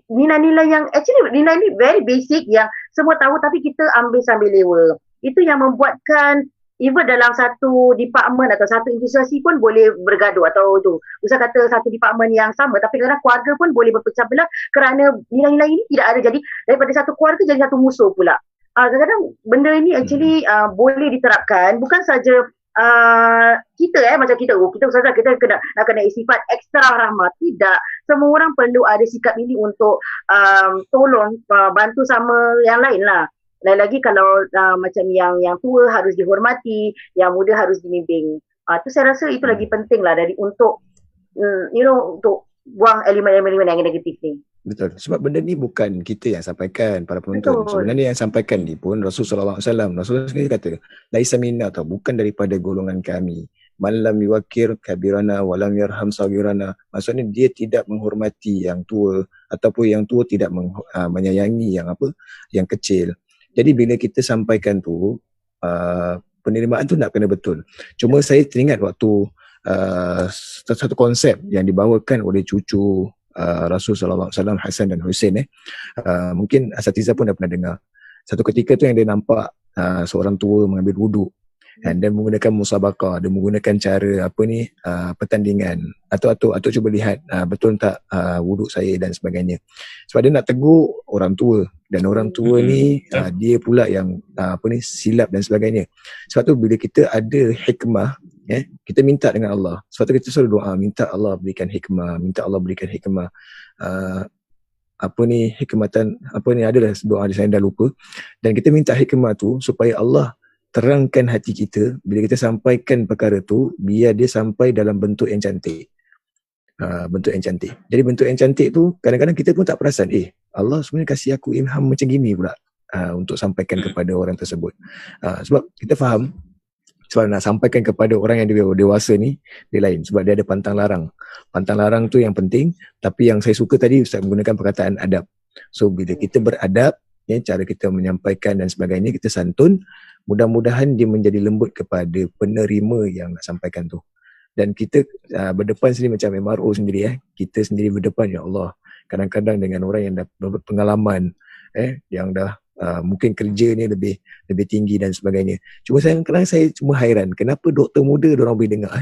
nilai-nilai yang actually nilai ni very basic yang semua tahu tapi kita ambil sambil lewa. Itu yang membuatkan even dalam satu department atau satu institusi pun boleh bergaduh atau tu. Ustaz kata satu department yang sama tapi kadang keluarga pun boleh berpecah belah kerana nilai-nilai ini tidak ada. Jadi daripada satu keluarga jadi satu musuh pula. Kadang-kadang benda ini actually boleh diterapkan bukan saja kita macam kita Ustazah kita nak kena sifat ekstra rahmat. Tidak, semua orang perlu ada sikap ini untuk tolong bantu sama yang lain lah. Lain lagi kalau macam yang tua harus dihormati, yang muda harus dibimbing. Tu saya rasa itu lagi penting lah dari untuk untuk buang elemen-elemen yang negatif ni. Betul. Sebab benda ni bukan kita yang sampaikan, para penonton. Betul. Sebenarnya yang sampaikan ni pun Rasulullah SAW. Rasulullah sendiri kata, laisa minna atau bukan daripada golongan kami. Man lam yuwakir kabirana wa lam yarham sagirana. Maksudnya dia tidak menghormati yang tua ataupun yang tua tidak menyayangi yang kecil. Jadi bila kita sampaikan tu penerimaan tu nak kena betul. Cuma saya teringat waktu satu konsep yang dibawakan oleh cucu Rasul SAW Hasan dan Husain mungkin asatiza pun dah pernah dengar. Satu ketika tu yang dia nampak seorang tua mengambil wuduk dan dia menggunakan musabaqah, dia menggunakan cara pertandingan atau cuba lihat betul tak wuduk saya dan sebagainya. Sebab dia nak tegur orang tua dan orang tua ni dia pula yang silap dan sebagainya. Sebab tu bila kita ada hikmah, kita minta dengan Allah. Sebab tu kita selalu doa, minta Allah berikan hikmah, minta Allah berikan hikmah. Hikmatan adalah doa saya dah lupa. Dan kita minta hikmah tu supaya Allah terangkan hati kita, bila kita sampaikan perkara tu, biar dia sampai dalam bentuk yang cantik. Bentuk yang cantik. Jadi bentuk yang cantik tu kadang-kadang kita pun tak perasan, Allah sebenarnya kasih aku ilham macam gini pula untuk sampaikan kepada orang tersebut. Sebab kita faham, sebab nak sampaikan kepada orang yang dewasa ni, dia lain. Sebab dia ada pantang larang. Pantang larang tu yang penting, tapi yang saya suka tadi Ustaz menggunakan perkataan adab. So bila kita beradab, cara kita menyampaikan dan sebagainya, kita santun, mudah-mudahan dia menjadi lembut kepada penerima yang nak sampaikan tu. Dan kita berdepan sendiri macam MRO sendiri, kita sendiri berdepan, ya Allah, kadang-kadang dengan orang yang dah berpengalaman, yang dah mungkin kerja ni lebih tinggi dan sebagainya. Cuma kadang saya cuma hairan, kenapa doktor muda diorang boleh dengar?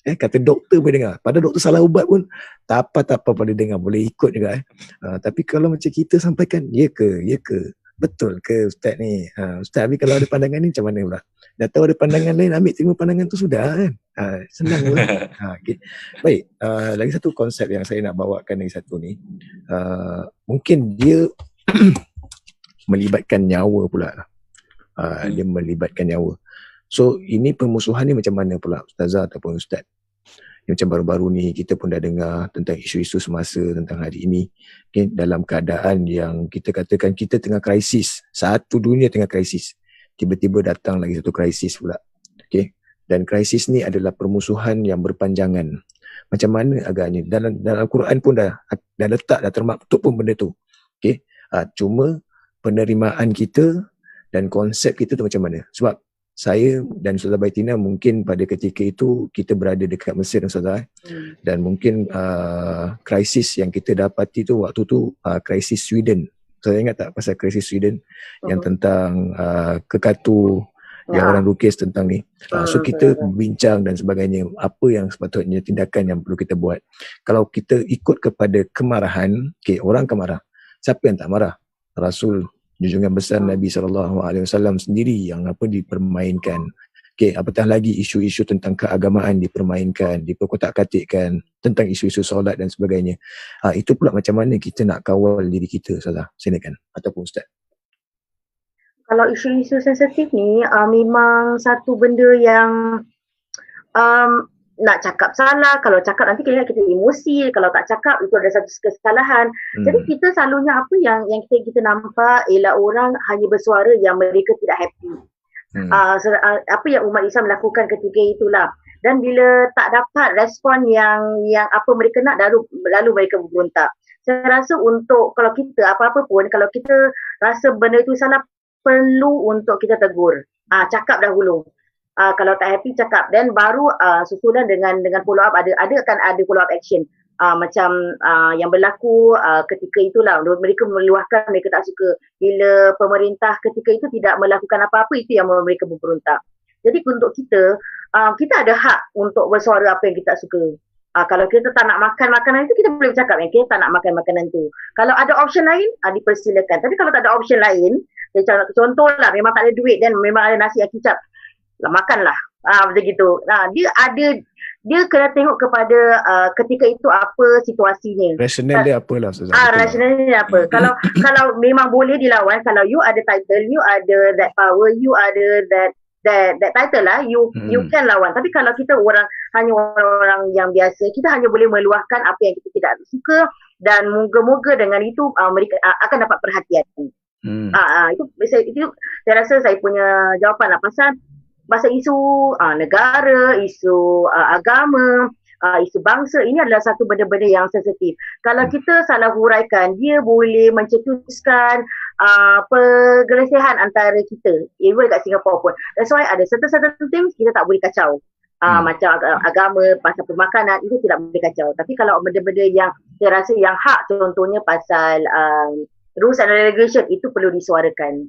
Kata doktor boleh dengar, padahal doktor salah ubat pun tak apa boleh dengar, boleh ikut juga. Tapi kalau macam kita sampaikan, ya ke, betul ke Ustaz ni? Ustaz, tapi kalau ada pandangan ni macam mana pula? Dah tahu ada pandangan lain, ambil terima pandangan tu sudah kan? Senang pun. Okay. Baik, lagi satu konsep yang saya nak bawakan lagi satu ni, mungkin dia melibatkan nyawa pula. Dia melibatkan nyawa. So ini permusuhan ni macam mana pula Ustazah ataupun Ustaz? Yang macam baru-baru ni kita pun dah dengar tentang isu-isu semasa tentang hari ini, dalam keadaan yang kita katakan kita tengah krisis, satu dunia tengah krisis, tiba-tiba datang lagi satu krisis pula. Dan krisis ni adalah permusuhan yang berpanjangan. Macam mana agaknya dalam Al-Quran pun dah letak, dah termaktub pun benda tu. Cuma penerimaan kita dan konsep kita tu macam mana? Sebab saya dan Ustazah Baitina mungkin pada ketika itu kita berada dekat Mesir, Ustazah, dan mungkin krisis yang kita dapati tu waktu tu krisis Sweden. Saya ingat tak pasal krisis Sweden yang tentang kekatu yang orang lukis tentang ni. So kita bincang dan sebagainya, apa yang sepatutnya tindakan yang perlu kita buat. Kalau kita ikut kepada kemarahan, orang akan marah. Siapa yang tak marah? Rasul junjungan besar Nabi SAW sendiri yang dipermainkan. Apatah lagi isu-isu tentang keagamaan dipermainkan, diperkotak-katikkan, tentang isu-isu solat dan sebagainya. Itu pula macam mana kita nak kawal diri kita, Ustazah? Silakan, ataupun Ustaz. Kalau isu-isu sensitif ni memang satu benda yang nak cakap salah, kalau cakap nanti kita emosi, kalau tak cakap itu ada satu kesalahan. Jadi kita selalunya apa yang kita nampak ialah orang hanya bersuara yang mereka tidak happy. Apa yang umat Islam lakukan ketika itulah. Dan bila tak dapat respon yang apa mereka nak, lalu mereka berontak. Saya rasa untuk kalau kita apa-apa pun, kalau kita rasa benda itu salah, perlu untuk kita tegur. Cakap dahulu. Kalau tak happy cakap, dan baru susulan dengan follow up, akan ada follow up action macam yang berlaku ketika itulah. Mereka meluahkan mereka tak suka bila pemerintah ketika itu tidak melakukan apa-apa, itu yang mereka berontak. Jadi untuk kita ada hak untuk bersuara apa yang kita suka. Kalau kita tak nak makan makanan itu, kita boleh bercakap kita tak nak makan makanan tu. Kalau ada option lain, dipersilakan. Tapi kalau tak ada option lain, contohlah memang tak ada duit dan memang ada nasi yang kicap, makanlah, macam gitu. Dia kena tengok kepada ketika itu apa situasinya. Rasional dia apalah Ustazah? Rasional dia apa? Kalau memang boleh dilawan, kalau you ada title, you ada that power, you ada that title lah, you can lawan. Tapi kalau kita hanya orang yang biasa, kita hanya boleh meluahkan apa yang kita tidak suka, dan moga-moga dengan itu mereka akan dapat perhatian. Itu saya rasa saya punya jawapan lah. Pasal isu negara, isu agama, isu bangsa, ini adalah satu benda-benda yang sensitif. Kalau kita salah huraikan, dia boleh mencetuskan pergelesihan antara kita, even dekat Singapura pun. That's why ada certain things kita tak boleh kacau. Macam agama, pasal pemakanan, itu tidak boleh kacau. Tapi kalau benda-benda yang saya rasa yang hak, contohnya pasal rules and regulation, itu perlu disuarakan.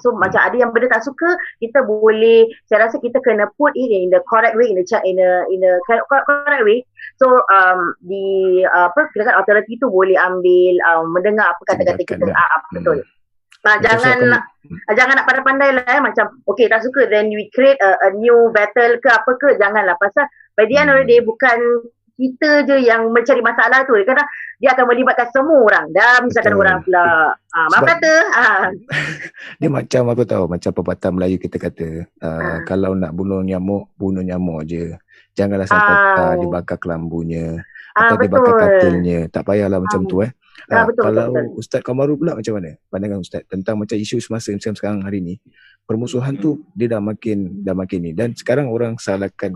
So macam ada yang benda tak suka, kita boleh, saya rasa kita kena put it in the correct way, in the correct way. So kira-kira authority tu boleh ambil mendengar apa kata-kata kita. Betul. Jangan nak pandai-pandai lah macam okay tak suka then we create a new battle ke apa ke, janganlah. Pasal by the end of the day bukan kita je yang mencari masalah tu. Kadang dia akan melibatkan semua orang. Dah misalkan Betul. orang pula maaf Sebab kata dia macam apa tahu, macam pepatah Melayu kita kata, kalau nak bunuh nyamuk je. Janganlah sampai dibakar kelambunya atau dibakar betul. katilnya. Tak payahlah macam tu betul, Kalau betul. Ustaz Kamaru pula macam mana pandangan Ustaz tentang macam isu semasa macam sekarang hari ni? Permusuhan tu dia dah makin ni, dan sekarang orang salahkan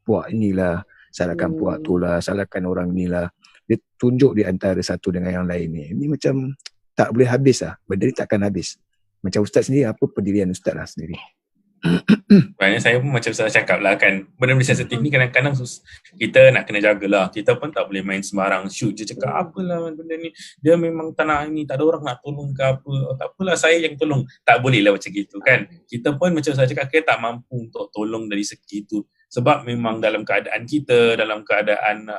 puak inilah, salahkan puak tu lah, salahkan orang ni lah. Dia tunjuk di antara satu dengan yang lain ni. Ini macam tak boleh habis lah. Benda ni takkan habis. Macam Ustaz sendiri, apa pendirian Ustaz lah sendiri? Maknanya saya pun macam saya cakap lah kan, benda-benda sensitif ni kadang-kadang kita nak kena jagalah. Kita pun tak boleh main sembarang shoot je cakap apalah benda ni, dia memang tanah ini tak ada orang nak tolong ke apa, tak apalah saya yang tolong. Tak boleh lah macam gitu kan. Kita pun macam saya cakap, kita tak mampu untuk tolong dari segi itu. Sebab memang dalam keadaan kita, dalam keadaan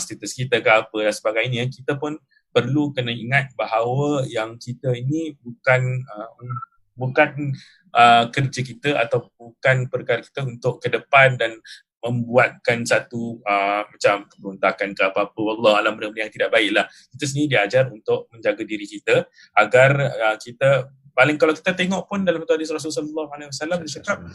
status kita ke apa dan sebagainya, kita pun perlu kena ingat bahawa yang kita ini bukan kerja kita atau bukan perkara kita untuk ke depan dan membuatkan satu macam pemberontakan ke apa-apa. Wallah alam, benda-benda yang tidak baiklah. Kita sendiri diajar untuk menjaga diri kita agar kita paling, kalau kita tengok pun dalam hadis Rasulullah SAW dia cakap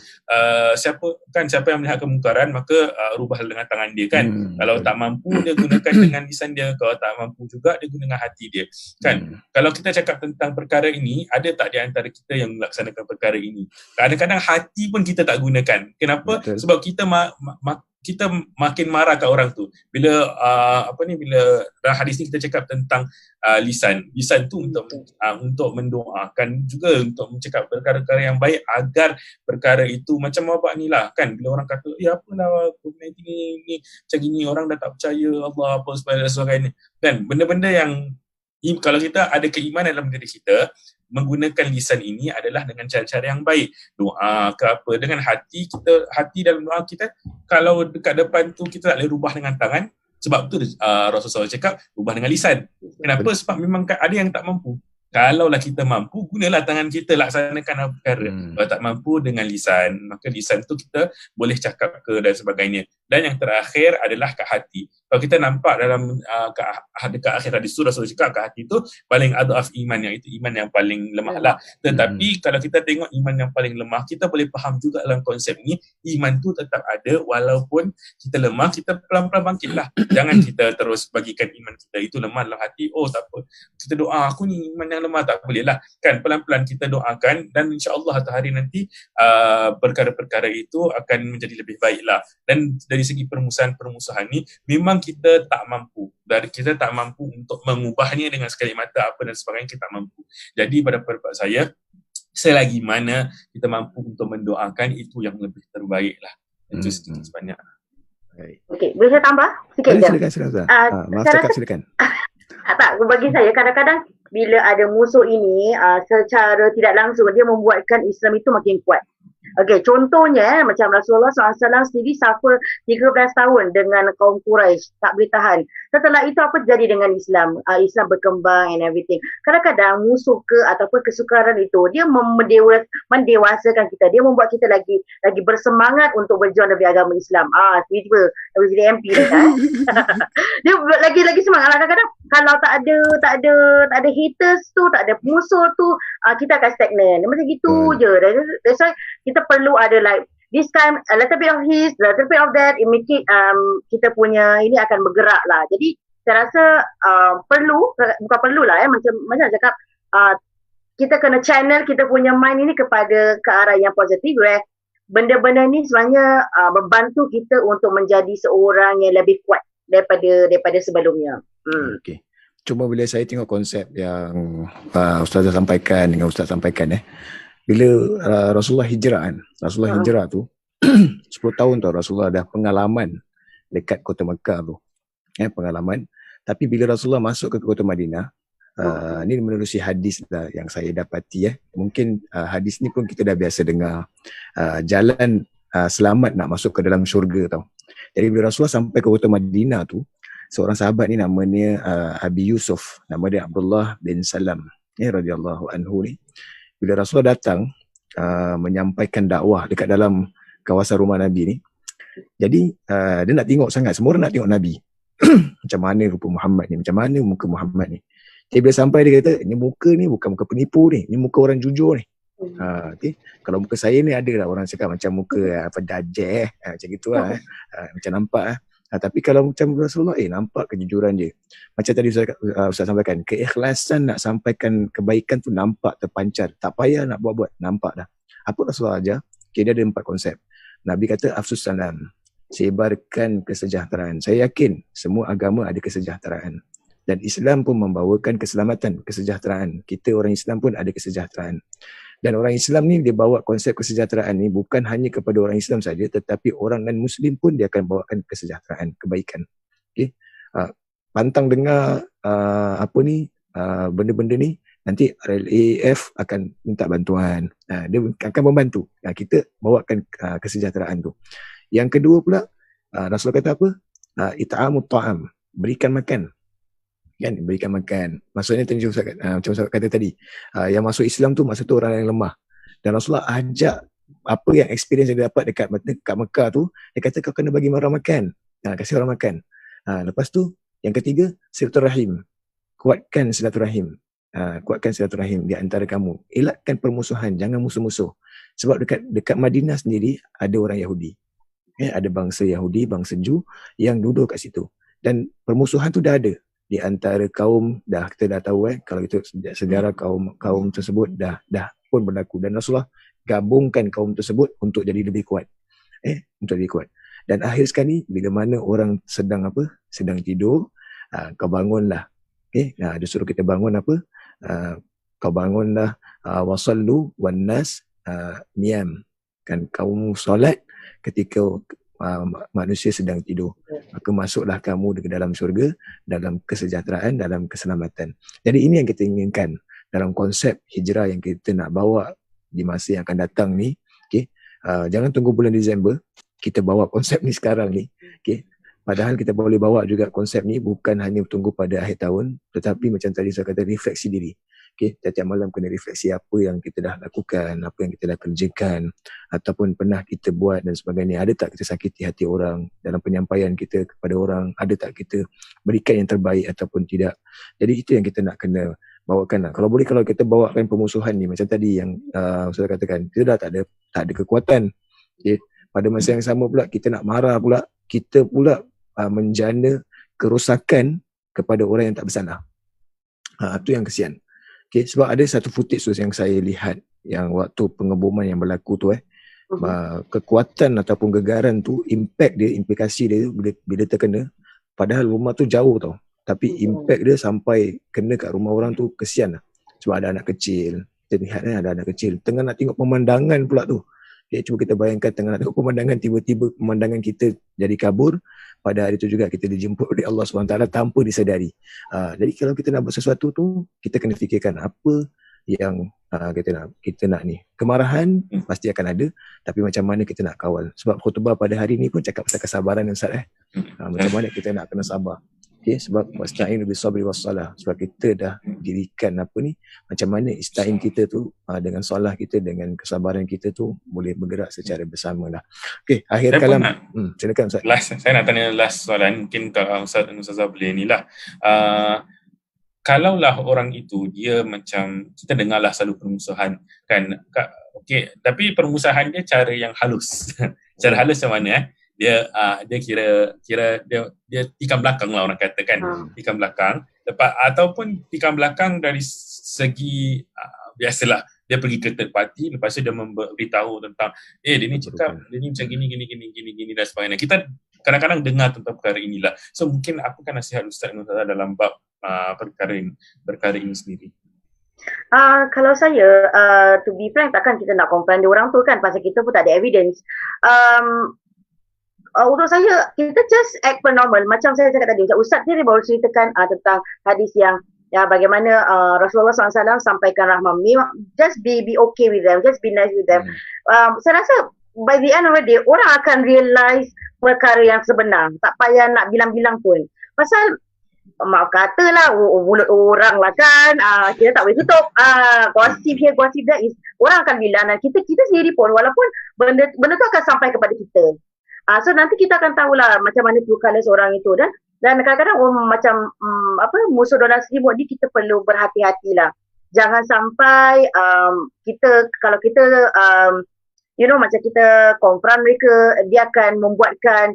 siapa yang melihat kemungkaran maka rubah dengan tangan dia kan. Kalau tak mampu dia gunakan dengan lisan dia, kalau tak mampu juga dia gunakan hati dia kan. Kalau kita cakap tentang perkara ini, ada tak di antara kita yang melaksanakan perkara ini? Kadang-kadang hati pun kita tak gunakan. Kenapa? Betul. Sebab kita kita makin marah kat orang tu. Bila bila dalam hadis ni kita cakap tentang lisan tu untuk mendoakan, juga untuk mencakap perkara-perkara yang baik agar perkara itu macam apa ni lah kan. Bila orang kata apalah COVID-19 ni macam gini, orang dah tak percaya Allah apa sebagainya kan. Benda-benda yang kalau kita ada keimanan dalam diri kita, menggunakan lisan ini adalah dengan cara-cara yang baik. Doa ke apa, dengan hati dalam doa kita, kalau dekat depan tu kita tak boleh rubah dengan tangan. Sebab tu Rasulullah cakap rubah dengan lisan. Kenapa? Sebab memang ada yang tak mampu. Kalaulah kita mampu, gunalah tangan kita laksanakan perkara. Kalau tak mampu dengan lisan, maka lisan tu kita boleh cakap ke dan sebagainya. Dan yang terakhir adalah kat hati. Kalau kita nampak dalam dekat akhir hadis tu Rasulullah cakap kat hati tu paling adhaf iman, yang itu iman yang paling lemah lah. Tetapi kalau kita tengok iman yang paling lemah, kita boleh faham juga dalam konsep ni, iman tu tetap ada walaupun kita lemah, kita pelan-pelan bangkit lah. Jangan kita terus bagikan iman kita itu lemah dalam hati, tak apa, kita doa aku ni iman yang lemah, tak boleh lah kan. Pelan-pelan kita doakan dan insyaAllah satu hari nanti perkara-perkara itu akan menjadi lebih baik lah. Dan dari segi permusuhan ni memang kita tak mampu, untuk mengubahnya dengan sekali mata apa dan sebagainya, kita tak mampu. Jadi pada pendapat saya, selagi mana kita mampu untuk mendoakan, itu yang lebih terbaik lah. Itu sedikit sebanyak. Okey, boleh saya tambah sikit je? Silakan. Maaf cakap, silakan. Tak, bagi saya kadang-kadang bila ada musuh ini secara tidak langsung dia membuatkan Islam itu makin kuat. Okey, contohnya macam Rasulullah SAW sendiri suffer 13 tahun dengan kaum Quraisy, tak boleh tahan. Setelah itu apa terjadi dengan Islam? Islam berkembang and everything. Kadang-kadang musuh ataupun kesukaran itu dia mendewasakan kita, dia membuat kita lagi bersemangat untuk berjuang demi agama Islam. Tiba-tiba boleh jadi MP dah kan. Dia lagi semangat lah. Kadang-kadang kalau tak ada haters tu, tak ada musuh tu, kita akan stagnan. Macam gitu je. That's why kita perlu ada like this time a little bit of his, a little bit of that, it make it kita punya ini akan bergerak lah. Jadi saya rasa bukan perlu lah macam cakap, kita kena channel kita punya mind ini ke arah yang positif. Benda-benda ni sebenarnya membantu kita untuk menjadi seorang yang lebih kuat daripada sebelumnya. Okey. Cuma bila saya tengok konsep yang Ustazah sampaikan dengan Ustaz sampaikan bila Rasulullah hijrah tu 10 tahun tu Rasulullah dah pengalaman dekat kota Mekah tu. Pengalaman. Tapi bila Rasulullah masuk ke kota Madinah, ni menerusi hadis lah yang saya dapati mungkin hadis ni pun kita dah biasa dengar, jalan selamat nak masuk ke dalam syurga tau. Jadi bila Rasulullah sampai ke kota Madinah tu, seorang sahabat ni namanya Abi Yusuf, nama dia Abdullah bin Salam radhiyallahu anhu ni. Bila Rasulullah datang menyampaikan dakwah dekat dalam kawasan rumah Nabi ni, Jadi dia nak tengok sangat, semua orang nak tengok Nabi. Macam mana rupa Muhammad ni, macam mana muka Muhammad ni. Jadi bila sampai dia kata, ni muka ni bukan muka penipu ni muka orang jujur ni. Okay. Kalau muka saya ni ada lah orang cakap macam muka apa dajjal macam gitulah macam nampak tapi kalau macam Rasulullah nampak kejujuran dia. Macam tadi Ustaz sampaikan, keikhlasan nak sampaikan kebaikan tu nampak terpancar, tak payah nak buat-buat, nampak dah. Apa Rasulullah ajar? Dia ada 4 konsep. Nabi kata afsus salam, sebarkan kesejahteraan. Saya yakin semua agama ada kesejahteraan. Dan Islam pun membawakan keselamatan, kesejahteraan. Kita orang Islam pun ada kesejahteraan. Dan orang Islam ni dia bawa konsep kesejahteraan ni bukan hanya kepada orang Islam saja, tetapi orang non-Muslim pun dia akan bawakan kesejahteraan, kebaikan. Okay? Pantang dengar benda-benda ni, nanti RLAF akan minta bantuan. Dia akan membantu. Kita bawakan kesejahteraan tu. Yang kedua pula, Rasulullah kata apa? It'amut ta'am, berikan makan. Kan, berikan makan. Maksudnya macam Ustaz kata tadi, yang masuk Islam tu maksud tu orang yang lemah. Dan Rasulullah ajak apa yang experience yang dia dapat dekat Mekah tu, dia kata kau kena bagi orang makan. Kasih orang makan. Lepas tu yang ketiga, silaturahim. Kuatkan silaturahim. Kuatkan silaturahim di antara kamu. Elakkan permusuhan, jangan musuh-musuh. Sebab dekat Madinah sendiri ada orang Yahudi. Ada bangsa Yahudi, bangsa Ju yang duduk kat situ. Dan permusuhan tu dah ada di antara kaum, kita dah tahu kalau itu sejarah kaum tersebut dah pun berlaku, dan Rasulullah gabungkan kaum tersebut untuk jadi lebih kuat. Untuk lebih kuat. Dan akhir sekali bila mana orang sedang tidur, kau bangunlah. Dia suruh kita bangun apa? Kau bangunlah, wasallu wan nas niyam. Kan kaum solat ketika manusia sedang tidur, maka masuklah kamu ke dalam syurga, dalam kesejahteraan, dalam keselamatan. Jadi ini yang kita inginkan dalam konsep hijrah yang kita nak bawa di masa yang akan datang ni. Jangan tunggu bulan Disember, kita bawa konsep ni sekarang ni. Padahal kita boleh bawa juga konsep ni bukan hanya tunggu pada akhir tahun, tetapi macam tadi saya kata, refleksi diri. Tiap-tiap malam kena refleksi apa yang kita dah lakukan, apa yang kita dah kerjakan, ataupun pernah kita buat dan sebagainya. Ada tak kita sakiti hati orang dalam penyampaian kita kepada orang? Ada tak kita berikan yang terbaik ataupun tidak? Jadi itu yang kita nak kena bawakan. Kalau boleh, kalau kita bawakan pemusuhan ni macam tadi yang saya katakan, kita dah tak ada kekuatan. Pada masa yang sama pula kita nak marah pula, kita pula menjana kerosakan kepada orang yang tak bersalah. Itu yang kesian. Sebab ada satu footage tu yang saya lihat, yang waktu pengeboman yang berlaku tu kekuatan ataupun gegaran tu, implikasi dia bila terkena, padahal rumah tu jauh tau, tapi impact dia sampai kena kat rumah orang tu, kesian lah. Sebab ada anak kecil, kita lihat ada anak kecil tengah nak tengok pemandangan pula tu. Cuba kita bayangkan tengah nak tengok pemandangan, tiba-tiba pemandangan kita jadi kabur. Pada hari itu juga kita dijemput oleh Allah SWT tanpa disedari. Jadi kalau kita nak buat sesuatu tu, kita kena fikirkan apa yang kita nak ni. Kemarahan pasti akan ada, tapi macam mana kita nak kawal. Sebab khutbah pada hari ni pun cakap pasal kesabaran, Ustaz. Macam mana kita nak kena sabar. Sebab wasta'inu bis-sabri was-salah. Sebab kita dah dirikan macam mana istain kita tu dengan solah kita, dengan kesabaran kita tu boleh bergerak secara bersama lah. Akhir kalam. Silakan Ustaz. Saya nak tanya last soalan, mungkin Ustazah boleh ni lah. Kalaulah orang itu dia macam, kita dengarlah selalu permusuhan kan, tapi permusuhan dia cara yang halus. Cara halus macam mana dia kira dia tikam belakang lah, orang kata kan, tikam belakang, ataupun tikam belakang dari segi biasalah dia pergi ke third party, lepas tu dia memberitahu tentang dia ni cakap dia ni macam gini dan sebagainya. Kita kadang-kadang dengar tentang perkara inilah. So mungkin apakah nasihat Ustaz dalam bab perkara ini sendiri? Kalau saya, to be frank, takkan kita nak complain dia orang tu kan, pasal kita pun tak ada evidence. Untuk saya, kita just act per normal. Macam saya cakap tadi, Ustaz dia baru ceritakan tentang hadis yang bagaimana Rasulullah SAW sampaikan rahmah. Just be okay with them, just be nice with them. Saya rasa by the end of the day, orang akan realise perkara yang sebenar. Tak payah nak bilang-bilang pun. Pasal maaf katalah, mulut orang lah kan, kita tak boleh tutup. Gossip here, gossip there, orang akan bilang. Dan kita sendiri pun, walaupun benda tu akan sampai kepada kita, So nanti kita akan tahulah macam mana true colours orang itu, dan kadang-kadang macam musuh dalam selimut ni kita perlu berhati-hatilah. Jangan sampai kalau kita macam kita konfront mereka, dia akan membuatkan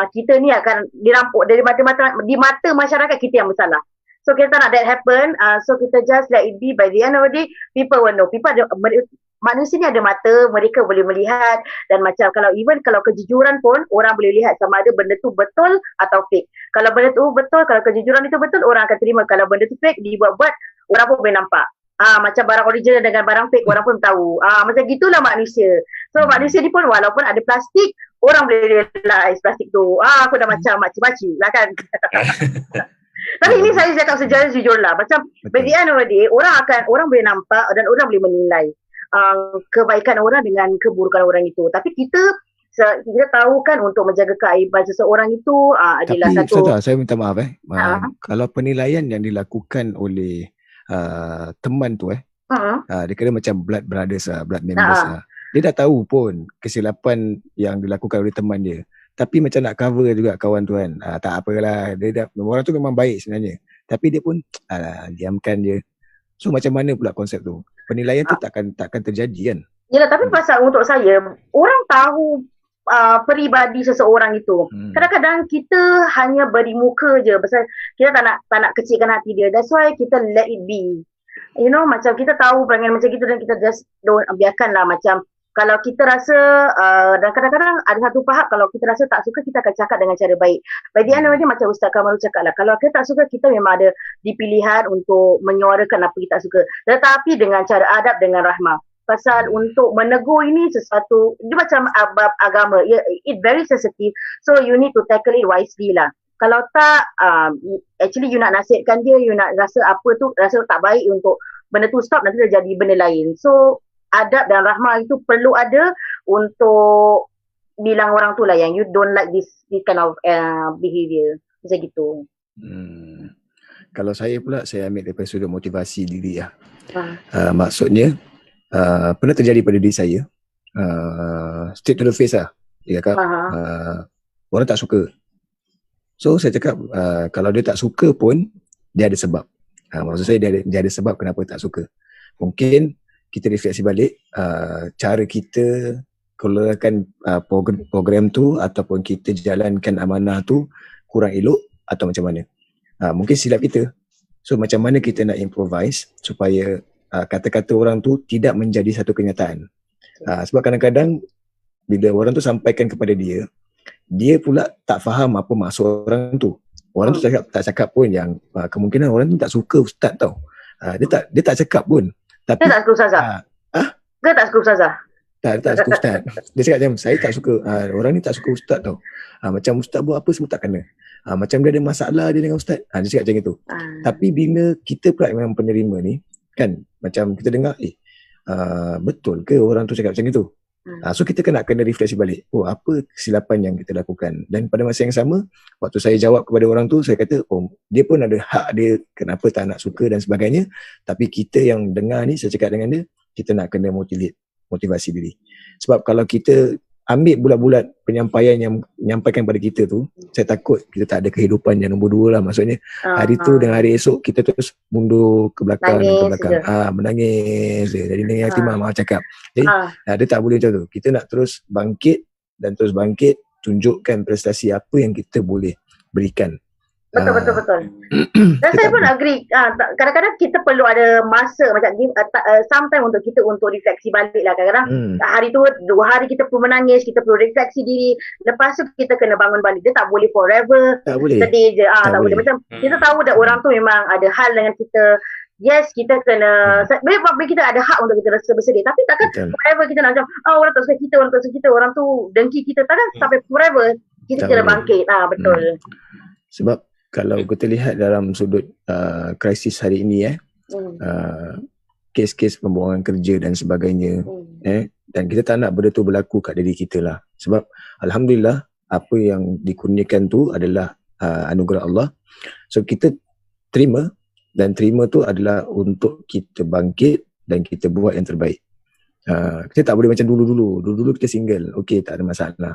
kita ni akan dirampok di mata masyarakat kita yang bersalah. So kita tak nak that happen. So kita just let it be. By the end of the day, people will know. Manusia ni ada mata, mereka boleh melihat, dan macam kalau kejujuran pun orang boleh lihat sama ada benda tu betul atau fake. Kalau benda tu betul, kalau kejujuran itu betul, orang akan terima. Kalau benda tu fake, dibuat-buat, orang pun boleh nampak. Macam barang original dengan barang fake, orang pun tahu. Macam gitulah manusia. So manusia ni pun walaupun ada plastik, orang boleh realize plastik tu. Aku dah macam makcik-makcik lah kan. Tapi ini saya cakap sejarah jujur lah. Macam by the end of the day, orang boleh nampak dan orang boleh menilai kebaikan orang dengan keburukan orang itu. Tapi kita tahu kan untuk menjaga keaiban seseorang itu adalah Tapi, satu. Ustazah, saya minta maaf kalau penilaian yang dilakukan oleh teman tu dia kira macam blood brothers blood members dia dah tahu pun kesilapan yang dilakukan oleh teman dia, tapi macam nak cover juga kawan tu kan, tak apalah, orang tu memang baik sebenarnya, tapi dia pun diamkan je. So macam mana pula konsep tu? Penilaian tu takkan terjadi kan? Yalah, tapi pasal untuk saya, orang tahu peribadi seseorang itu. Kadang-kadang kita hanya beri muka je pasal kita tak nak kecilkan hati dia. That's why kita let it be. Macam kita tahu perangai macam gitu dan kita just biarkanlah. Macam kalau kita rasa dan kadang-kadang ada satu tahap kalau kita rasa tak suka, kita akan cakap dengan cara baik. By the end of the day, macam Ustaz Kamal cakap lah, kalau kita tak suka, kita memang ada dipilihan untuk menyuarakan apa kita tak suka, tetapi dengan cara adab, dengan rahmah. Pasal untuk menegur ini sesuatu, dia macam agama, it very sensitive, so you need to tackle it wisely lah. Kalau tak, actually you nak nasihatkan dia, you nak rasa tak baik untuk benda tu stop, nanti dah jadi benda lain. So adab dan rahmah itu perlu ada untuk bilang orang tu lah yang you don't like this kind of behavior, macam gitu. Kalau saya pula, saya ambil daripada sudut motivasi diri lah. Maksudnya pernah terjadi pada diri saya, straight to the face lah, dia cakap orang tak suka. So saya cakap kalau dia tak suka pun dia ada sebab. Maksud saya dia ada sebab kenapa tak suka. Mungkin kita refleksi balik cara kita keluarkan program tu ataupun kita jalankan amanah tu kurang elok atau macam mana. Mungkin silap kita. So macam mana kita nak improvise supaya kata-kata orang tu tidak menjadi satu kenyataan. Sebab kadang-kadang bila orang tu sampaikan kepada dia pula tak faham apa maksud orang tu. Orang tu tak cakap pun yang kemungkinan orang tu tak suka ustaz tau. Dia tak cakap pun. Tapi dia tak suka ustazah. Dia tak suka ustazah. Tak suka ustaz. Dia cakap macam saya tak suka, orang ni tak suka ustaz tau. Macam ustaz buat apa semua tak kena. Macam dia ada masalah dia dengan ustaz. Dia cakap macam itu. Tapi bila kita pula memang penerima ni kan, macam kita dengar betul ke orang tu cakap macam itu. So kita kena refleksi balik, apa kesilapan yang kita lakukan. Dan pada masa yang sama, waktu saya jawab kepada orang tu, saya kata dia pun ada hak dia kenapa tak nak suka dan sebagainya. Tapi kita yang dengar ni, saya cakap dengan dia, kita nak kena motivasi diri. Sebab kalau kita ambil bulat-bulat penyampaian yang menyampaikan pada kita tu, saya takut kita tak ada kehidupan yang nombor dua lah. Maksudnya hari tu dengan hari esok kita terus mundur ke belakang, menangis je. Jadi ni hati mak cakap. Jadi dia tak boleh macam tu. Kita nak terus bangkit, tunjukkan prestasi apa yang kita boleh berikan. Betul. Dan saya pun agree. Kadang-kadang kita perlu ada masa macam sometimes untuk kita untuk refleksi balik lah. Kadang-kadang hari tu 2 hari kita perlu menangis, kita perlu refleksi diri. Lepas tu kita kena bangun balik. Dia tak boleh forever sedih je. Tak boleh. Macam kita tahu dah orang tu memang ada hal dengan kita. Yes, kita kena bila kita ada hak untuk kita rasa bersedih. Tapi takkan forever kita nak macam orang tak suka kita, orang tu dengki kita. Takkan sampai forever. Kita kena bangkit. Betul. Sebab kalau kita lihat dalam sudut krisis hari ini kes-kes pembuangan kerja dan sebagainya dan kita tak nak benda tu berlaku kat diri kita lah. Sebab alhamdulillah apa yang dikurniakan tu adalah anugerah Allah. So kita terima, dan terima tu adalah untuk kita bangkit dan kita buat yang terbaik. Kita tak boleh macam dulu-dulu kita single, okey tak ada masalah.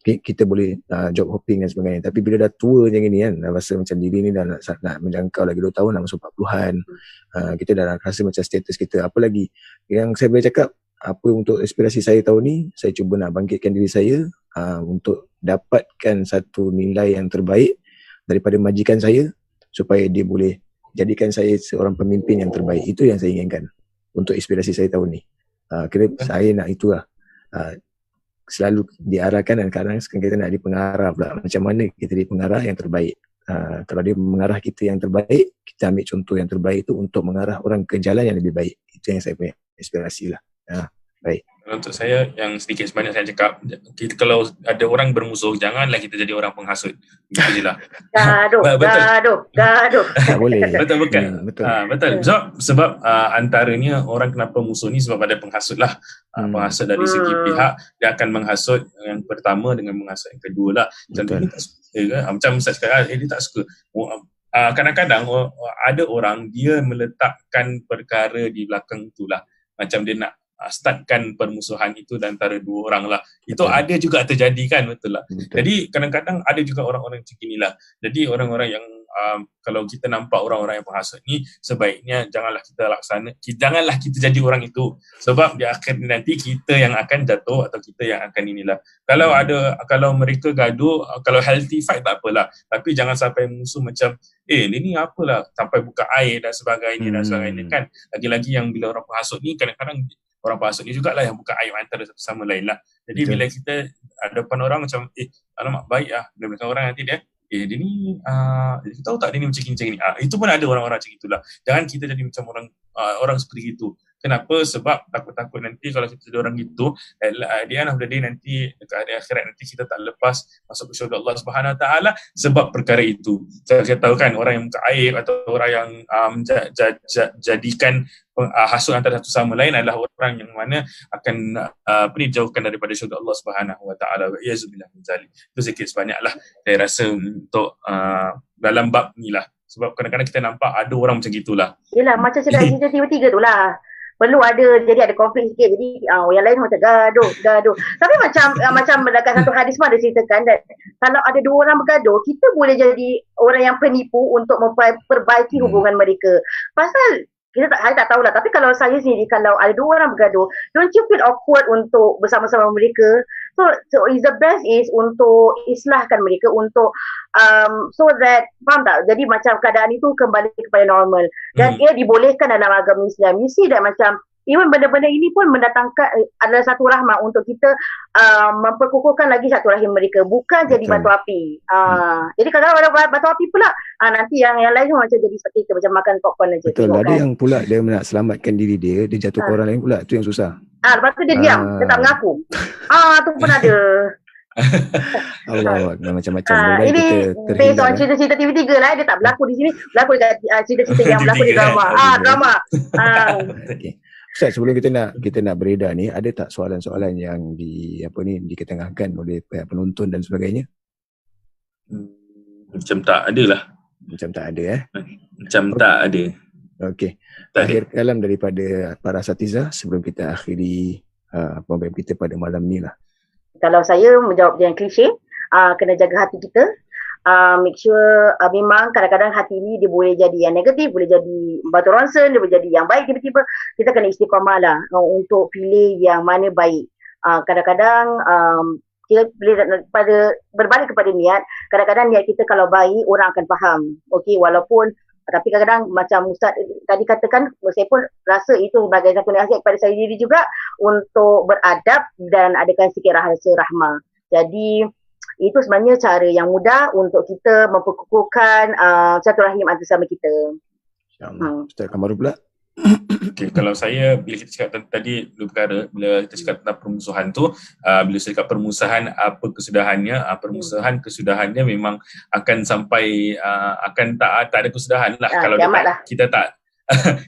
kita boleh job hopping dan sebagainya. Tapi bila dah tua macam ni kan, dah rasa macam diri ni dah nak menjangkau lagi 2 tahun, nak masuk 40-an, kita dah rasa macam status kita. Apa lagi yang saya boleh cakap, apa untuk aspirasi saya tahun ni, saya cuba nak bangkitkan diri saya untuk dapatkan satu nilai yang terbaik daripada majikan saya supaya dia boleh jadikan saya seorang pemimpin yang terbaik. Itu yang saya inginkan untuk inspirasi saya tahun ni. Kira saya nak itulah. Selalu diarahkan, dan kadang kita nak jadi pengarah pula. Macam mana kita jadi pengarah yang terbaik. Kalau dia mengarah kita yang terbaik, kita ambil contoh yang terbaik tu untuk mengarah orang ke jalan yang lebih baik. Itu yang saya punya inspirasi lah. Baik. Untuk saya, yang sedikit sebanyak saya cakap, kalau ada orang bermusuh, janganlah kita jadi orang penghasut. Begitu je lah. Gaduh. Tak boleh. Betul bukan? Betul. Betul. Sebab antaranya orang kenapa musuh ni sebab ada penghasut lah. Penghasut dari segi pihak, dia akan menghasut yang pertama dengan menghasut yang kedua lah. Macam dia tak suka kan? Macam Ustaz cakap, dia tak suka. Kadang-kadang ada orang dia meletakkan perkara di belakang tu lah. Macam dia nak startkan permusuhan itu antara dua orang lah. Itu ada juga terjadi kan, betul lah. Jadi kadang-kadang ada juga orang-orang macam inilah. Jadi orang-orang yang kalau kita nampak orang-orang yang penghasut ni, sebaiknya janganlah kita jadi orang itu. Sebab di akhir nanti kita yang akan jatuh atau kita yang akan inilah. Kalau mereka gaduh, kalau healthy fight tak apalah. Tapi jangan sampai musuh macam dia ni apalah sampai buka air dan sebagainya dan sebagainya kan. Lagi-lagi yang bila orang penghasut ni, kadang-kadang orang penghasut ni jugalah yang buka aib antara satu sama lain lah. Jadi bila kita depan orang macam alamak baik lah, dia belakang orang nanti dia dia ni kita tahu tak dia ni macam ni. Itu pun ada orang-orang macam itulah. Jangan kita jadi macam orang seperti itu. Kenapa? Sebab takut-takut nanti kalau kita jadi orang itu, di end of the day nanti dekat hari akhirat nanti kita tak lepas masuk ke syurga Allah Subhanahu Wa Taala sebab perkara itu. Saya tahu kan orang yang muka aib atau orang yang jadikan hasut antara satu sama lain adalah orang yang mana akan dijauhkan daripada syurga Allah Subhanahu Wa Taala. Yazubillah min zalik. Itu sikit sebanyaklah saya rasa untuk dalam bab ni lah. Sebab kadang-kadang kita nampak ada orang macam gitulah. Yelah, macam cerita tiba-tiba tu lah. Perlu ada konflik sikit. Jadi yang lain macam gaduh. Tapi macam dekat satu hadis pun ada ceritakan that kalau ada dua orang bergaduh, kita boleh jadi orang yang penipu untuk memperbaiki hubungan mereka. Pasal saya tak tahulah, tapi kalau saya sendiri, kalau ada dua orang bergaduh, don't you feel awkward untuk bersama-sama mereka? So is the best is untuk islahkan mereka, untuk so that, faham tak? Jadi macam keadaan itu kembali kepada normal. Dan ia dibolehkan dalam agama Islam. You see that macam even benda-benda ini pun mendatangkan adalah satu rahmat untuk kita memperkukuhkan lagi satu rahim mereka, bukan jadi batu api. Jadi kalau ada batu api pula, nanti yang lain macam jadi seperti itu, macam makan popcorn aja. Betul, ada yang pula dia nak selamatkan diri dia jatuh ke orang lain pula, tu yang susah. Lepas tu dia diam, dia tak mengaku. Tu pun ada. Allah, macam-macam. Ini based on cerita-cerita TV3 lah, dia tak berlaku di sini, berlaku dekat cerita-cerita yang berlaku di drama. Drama. Okay. Ustaz, sebelum kita nak beredar ni, ada tak soalan-soalan yang diketengahkan oleh pihak penonton dan sebagainya? Macam tak ada lah. Macam tak ada tak ada. Okey. Akhir kalam daripada para asatizah sebelum kita akhiri program kita pada malam ni lah. Kalau saya menjawab yang klise, kena jaga hati kita. Make sure memang kadang-kadang hati ni dia boleh jadi yang negatif, boleh jadi batu ronsen, dia boleh jadi yang baik tiba-tiba. Kita kena istiqamah lah untuk pilih yang mana baik. Kadang-kadang kita boleh berbalik kepada niat. Kadang-kadang niat kita kalau baik, orang akan faham. Okey, walaupun tapi kadang-kadang macam Ustaz tadi katakan, saya pun rasa itu sebagai satu nasihat kepada saya sendiri juga untuk beradab dan adakan sikit rasa rahmah. Jadi itu sebenarnya cara yang mudah untuk kita memperkukuhkan satu rahim antara sama kita. InsyaAllah. Ustaz Kamaru pula. Okay, kalau saya, bila kita cakap tadi dua perkara, bila kita cakap tentang permusuhan tu, bila saya cakap permusuhan, apa kesudahannya? Kesudahannya memang akan sampai akan tak ada kesudahan lah. Kalau kita tak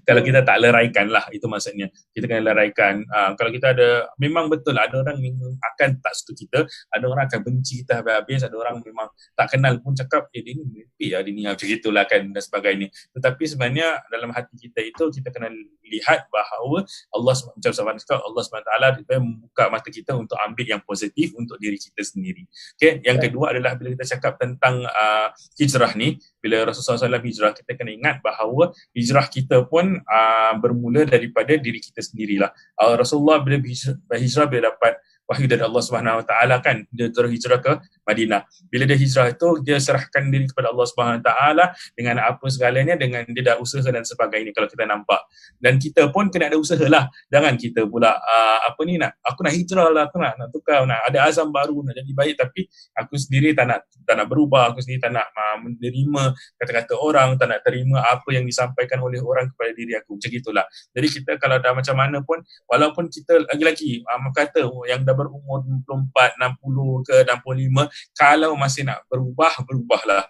Kalau kita tak leraikan lah, itu maksudnya. Kita kena leraikan. Kalau kita ada, memang betul ada orang memang akan tak suka kita, ada orang akan benci kita habis-habis, ada orang memang tak kenal pun cakap, dia ni mimpi lah, dia ni macam itulah kan dan sebagainya. Tetapi sebenarnya dalam hati kita itu, kita kena lihat bahawa Allah SWT membuka mata kita untuk ambil yang positif untuk diri kita sendiri. Okay? Yang kedua adalah bila kita cakap tentang hijrah ni, bila Rasulullah SAW hijrah, kita kena ingat bahawa hijrah kita pun bermula daripada diri kita sendirilah. Rasulullah bila berhijrah, bila dapat wahyu dari Allah Subhanahu Wa Taala kan, dia terus hijrah ke Madinah. Bila dia hijrah itu, dia serahkan diri kepada Allah Subhanahu Wa Taala dengan apa segalanya, dengan dia dah usaha dan sebagainya kalau kita nampak. Dan kita pun kena ada usaha lah. Jangan kita pula aku nak hijrah lah, aku nak tukar, nak ada azam baru, nak jadi baik, tapi aku sendiri tak nak berubah, aku sendiri tak nak menerima kata-kata orang, tak nak terima apa yang disampaikan oleh orang kepada diri aku. Macam itulah. Jadi kita kalau dah macam mana pun, walaupun kita lagi-lagi kata yang dah berumur 24, 60 ke 65, kalau masih nak berubahlah.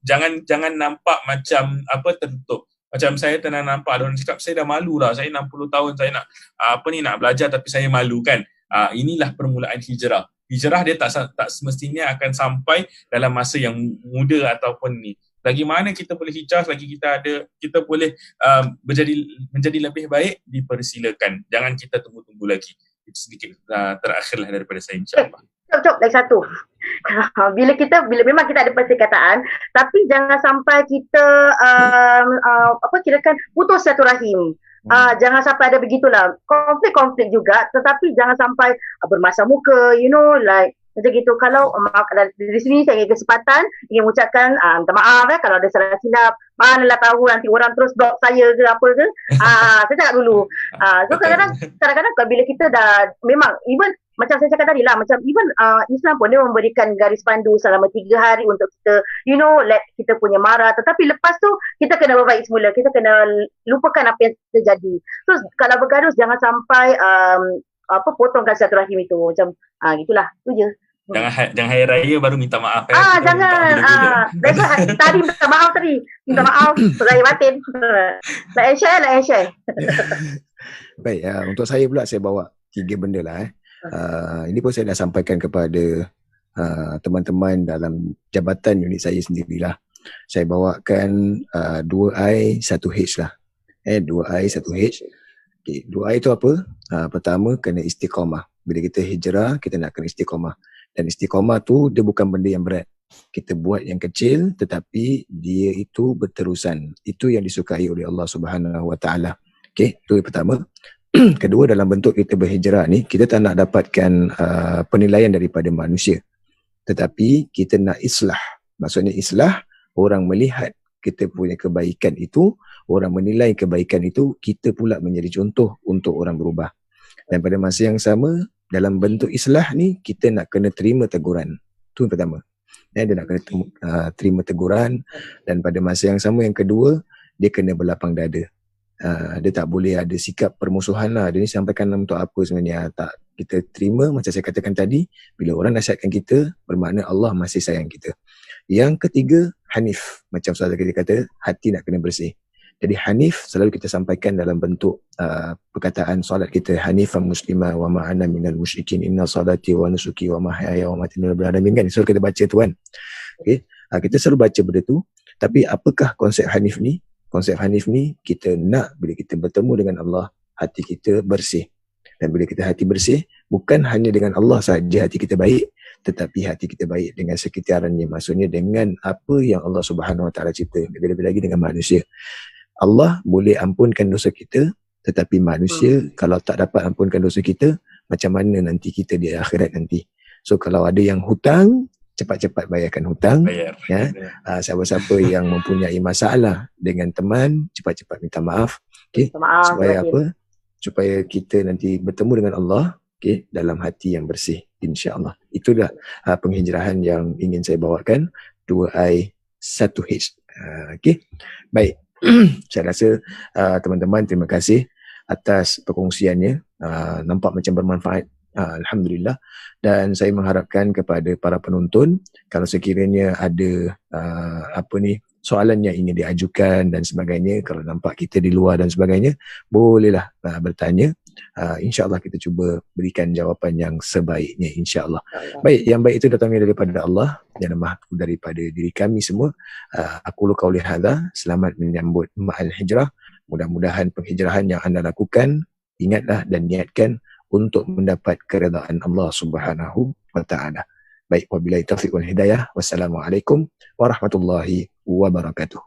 Jangan nampak macam tertutup. Macam saya pernah nampak ada orang cakap, saya dah malu lah, saya 60 tahun, saya nak nak belajar tapi saya malu kan. Inilah permulaan hijrah. Hijrah dia tak semestinya akan sampai dalam masa yang muda ataupun ni. Lagi mana kita boleh hijrah, lagi kita boleh menjadi lebih baik, dipersilakan. Jangan kita tunggu-tunggu lagi. Itu sedikit terakhirlah daripada saya, insyaAllah. Cok, lagi satu. Bila memang kita ada persekatan, tapi jangan sampai kita kirakan putus silaturahim. Jangan sampai ada begitulah. Konflik juga, tetapi jangan sampai bermasa muka, macam gitu. Kalau dari sini saya ingin kesempatan, ingin mengucapkan minta maaf kalau ada salah silap. Manalah tahu nanti orang terus blok saya ke apa ke. Saya cakap dulu. So kadang-kadang bila kita dah memang even macam saya cakap tadi lah, macam even Islam pun dia memberikan garis pandu selama 3 hari untuk kita let kita punya marah, tetapi lepas tu kita kena berbaik semula, kita kena lupakan apa yang terjadi. So kalau bergaduh jangan sampai potongkan silaturahim itu, macam gitulah, tu je. Jangan hari raya baru minta maaf jangan. Tadi minta maaf minta maaf saya batin. Like and share. Baik, untuk saya pula saya bawa 3 benda lah. Ini pun saya dah sampaikan kepada teman-teman dalam jabatan unit saya sendirilah. Saya bawakan 2I 1H lah. 2I 1H. Okay, 2I itu apa? Pertama, kena istiqamah. Bila kita hijrah, kita nak kena istiqamah. Dan istiqamah tu dia bukan benda yang berat. Kita buat yang kecil tetapi dia itu berterusan. Itu yang disukai oleh Allah Subhanahu Wa Taala. Okey, itu yang pertama. Kedua, dalam bentuk kita berhijrah ni, kita tak nak dapatkan penilaian daripada manusia. Tetapi kita nak islah. Maksudnya islah, orang melihat kita punya kebaikan itu, orang menilai kebaikan itu, kita pula menjadi contoh untuk orang berubah. Dan pada masa yang sama, dalam bentuk islah ni, kita nak kena terima teguran. Itu yang pertama. Dia nak kena terima teguran. Dan pada masa yang sama, yang kedua, dia kena berlapang dada. Dia tak boleh ada sikap permusuhan lah. Dia ni sampaikan untuk apa sebenarnya. Tak, kita terima, macam saya katakan tadi, bila orang nasihatkan kita, bermakna Allah masih sayang kita. Yang ketiga, hanif. Macam saudara kita kata, hati nak kena bersih. Jadi hanif selalu kita sampaikan dalam bentuk perkataan solat kita, hanifan muslimah wa ma'ana minal musyrikin inna salati wa nusuki wa mahyaya wa mamati lillahi rabbil alamin, kan? Selalu kita baca tu kan. Okay? Kita selalu baca benda tu. Tapi apakah konsep hanif ni? Konsep hanif ni kita nak bila kita bertemu dengan Allah, hati kita bersih. Dan bila kita hati bersih, bukan hanya dengan Allah saja hati kita baik, tetapi hati kita baik dengan sekitarannya. Maksudnya dengan apa yang Allah Subhanahu Wa Taala cipta, lebih-lebih lagi dengan manusia. Allah boleh ampunkan dosa kita, tetapi manusia kalau tak dapat ampunkan dosa kita, macam mana nanti kita di akhirat nanti. So kalau ada yang hutang, cepat-cepat bayarkan hutang. Ya. Siapa-siapa yang mempunyai masalah dengan teman, cepat-cepat minta maaf. Okay? Supaya apa? Supaya kita nanti bertemu dengan Allah, okay, dalam hati yang bersih, insya-Allah. Itulah penghijrahan yang ingin saya bawakan, 2I 1H. Okay? Baik. Saya rasa teman-teman terima kasih atas perkongsiannya. Nampak macam bermanfaat, alhamdulillah. Dan saya mengharapkan kepada para penonton, kalau sekiranya ada soalan yang ingin diajukan dan sebagainya, kalau nampak kita di luar dan sebagainya, bolehlah bertanya. InsyaAllah kita cuba berikan jawapan yang sebaiknya, insyaAllah. Baik, yang baik itu datangnya daripada Allah, yang lemah daripada diri kami semua. Aku qauli hadza, selamat menyambut Ma'al Hijrah. Mudah-mudahan penghijrahan yang anda lakukan, ingatlah dan niatkan untuk mendapat keredaan Allah Subhanahu wa Ta'ala. Baik, wabillahi taufiq wal hidayah. Wassalamualaikum warahmatullahi wabarakatuh.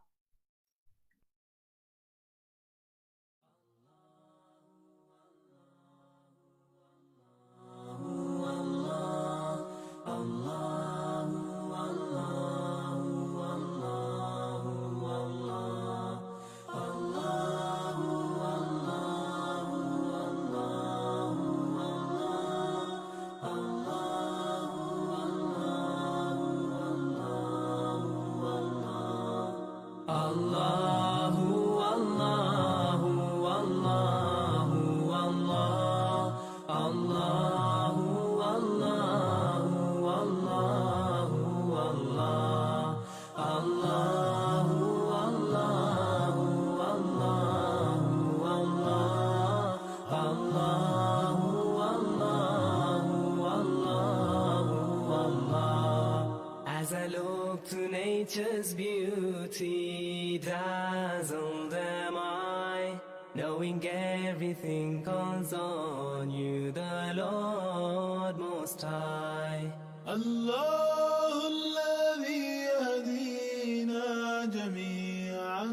As I look to nature's beauty, dazzled am I, knowing everything calls on you, the Lord Most High. الله الذي يهدينا جميعا،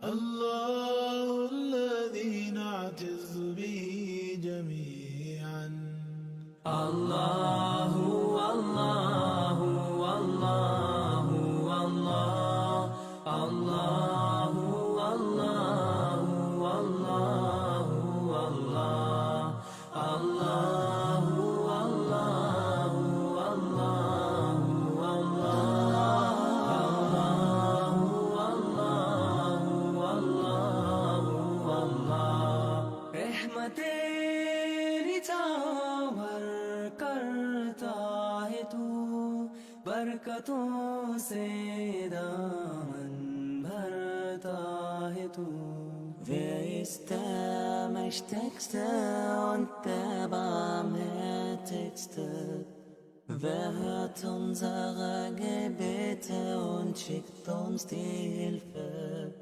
الله الذي نعتز به جميعا. الله الله الله الله الله الله الله الله الله बरकतों से दामन भरता है तू. Wer ist der Mächtigste und der Barmherzigste? Wer hört unsere Gebete und schickt uns die Hilfe?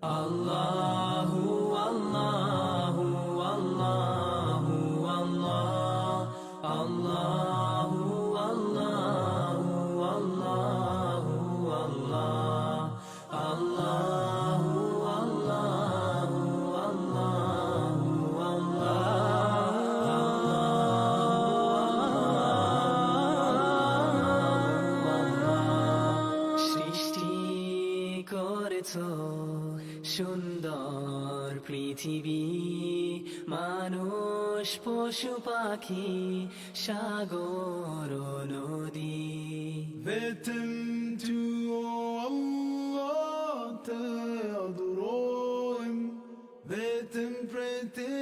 Allahu, Allahu, Allahu, Allah, Allahu, Allahu, Allahu, Allah, Allahu, Allahu, Allahu, সৃষ্টি করেছো সুন্দর পৃথিবী, মানুষ পশু পাখি সাগর নদী. Beten to Allah, te adorar, beten prete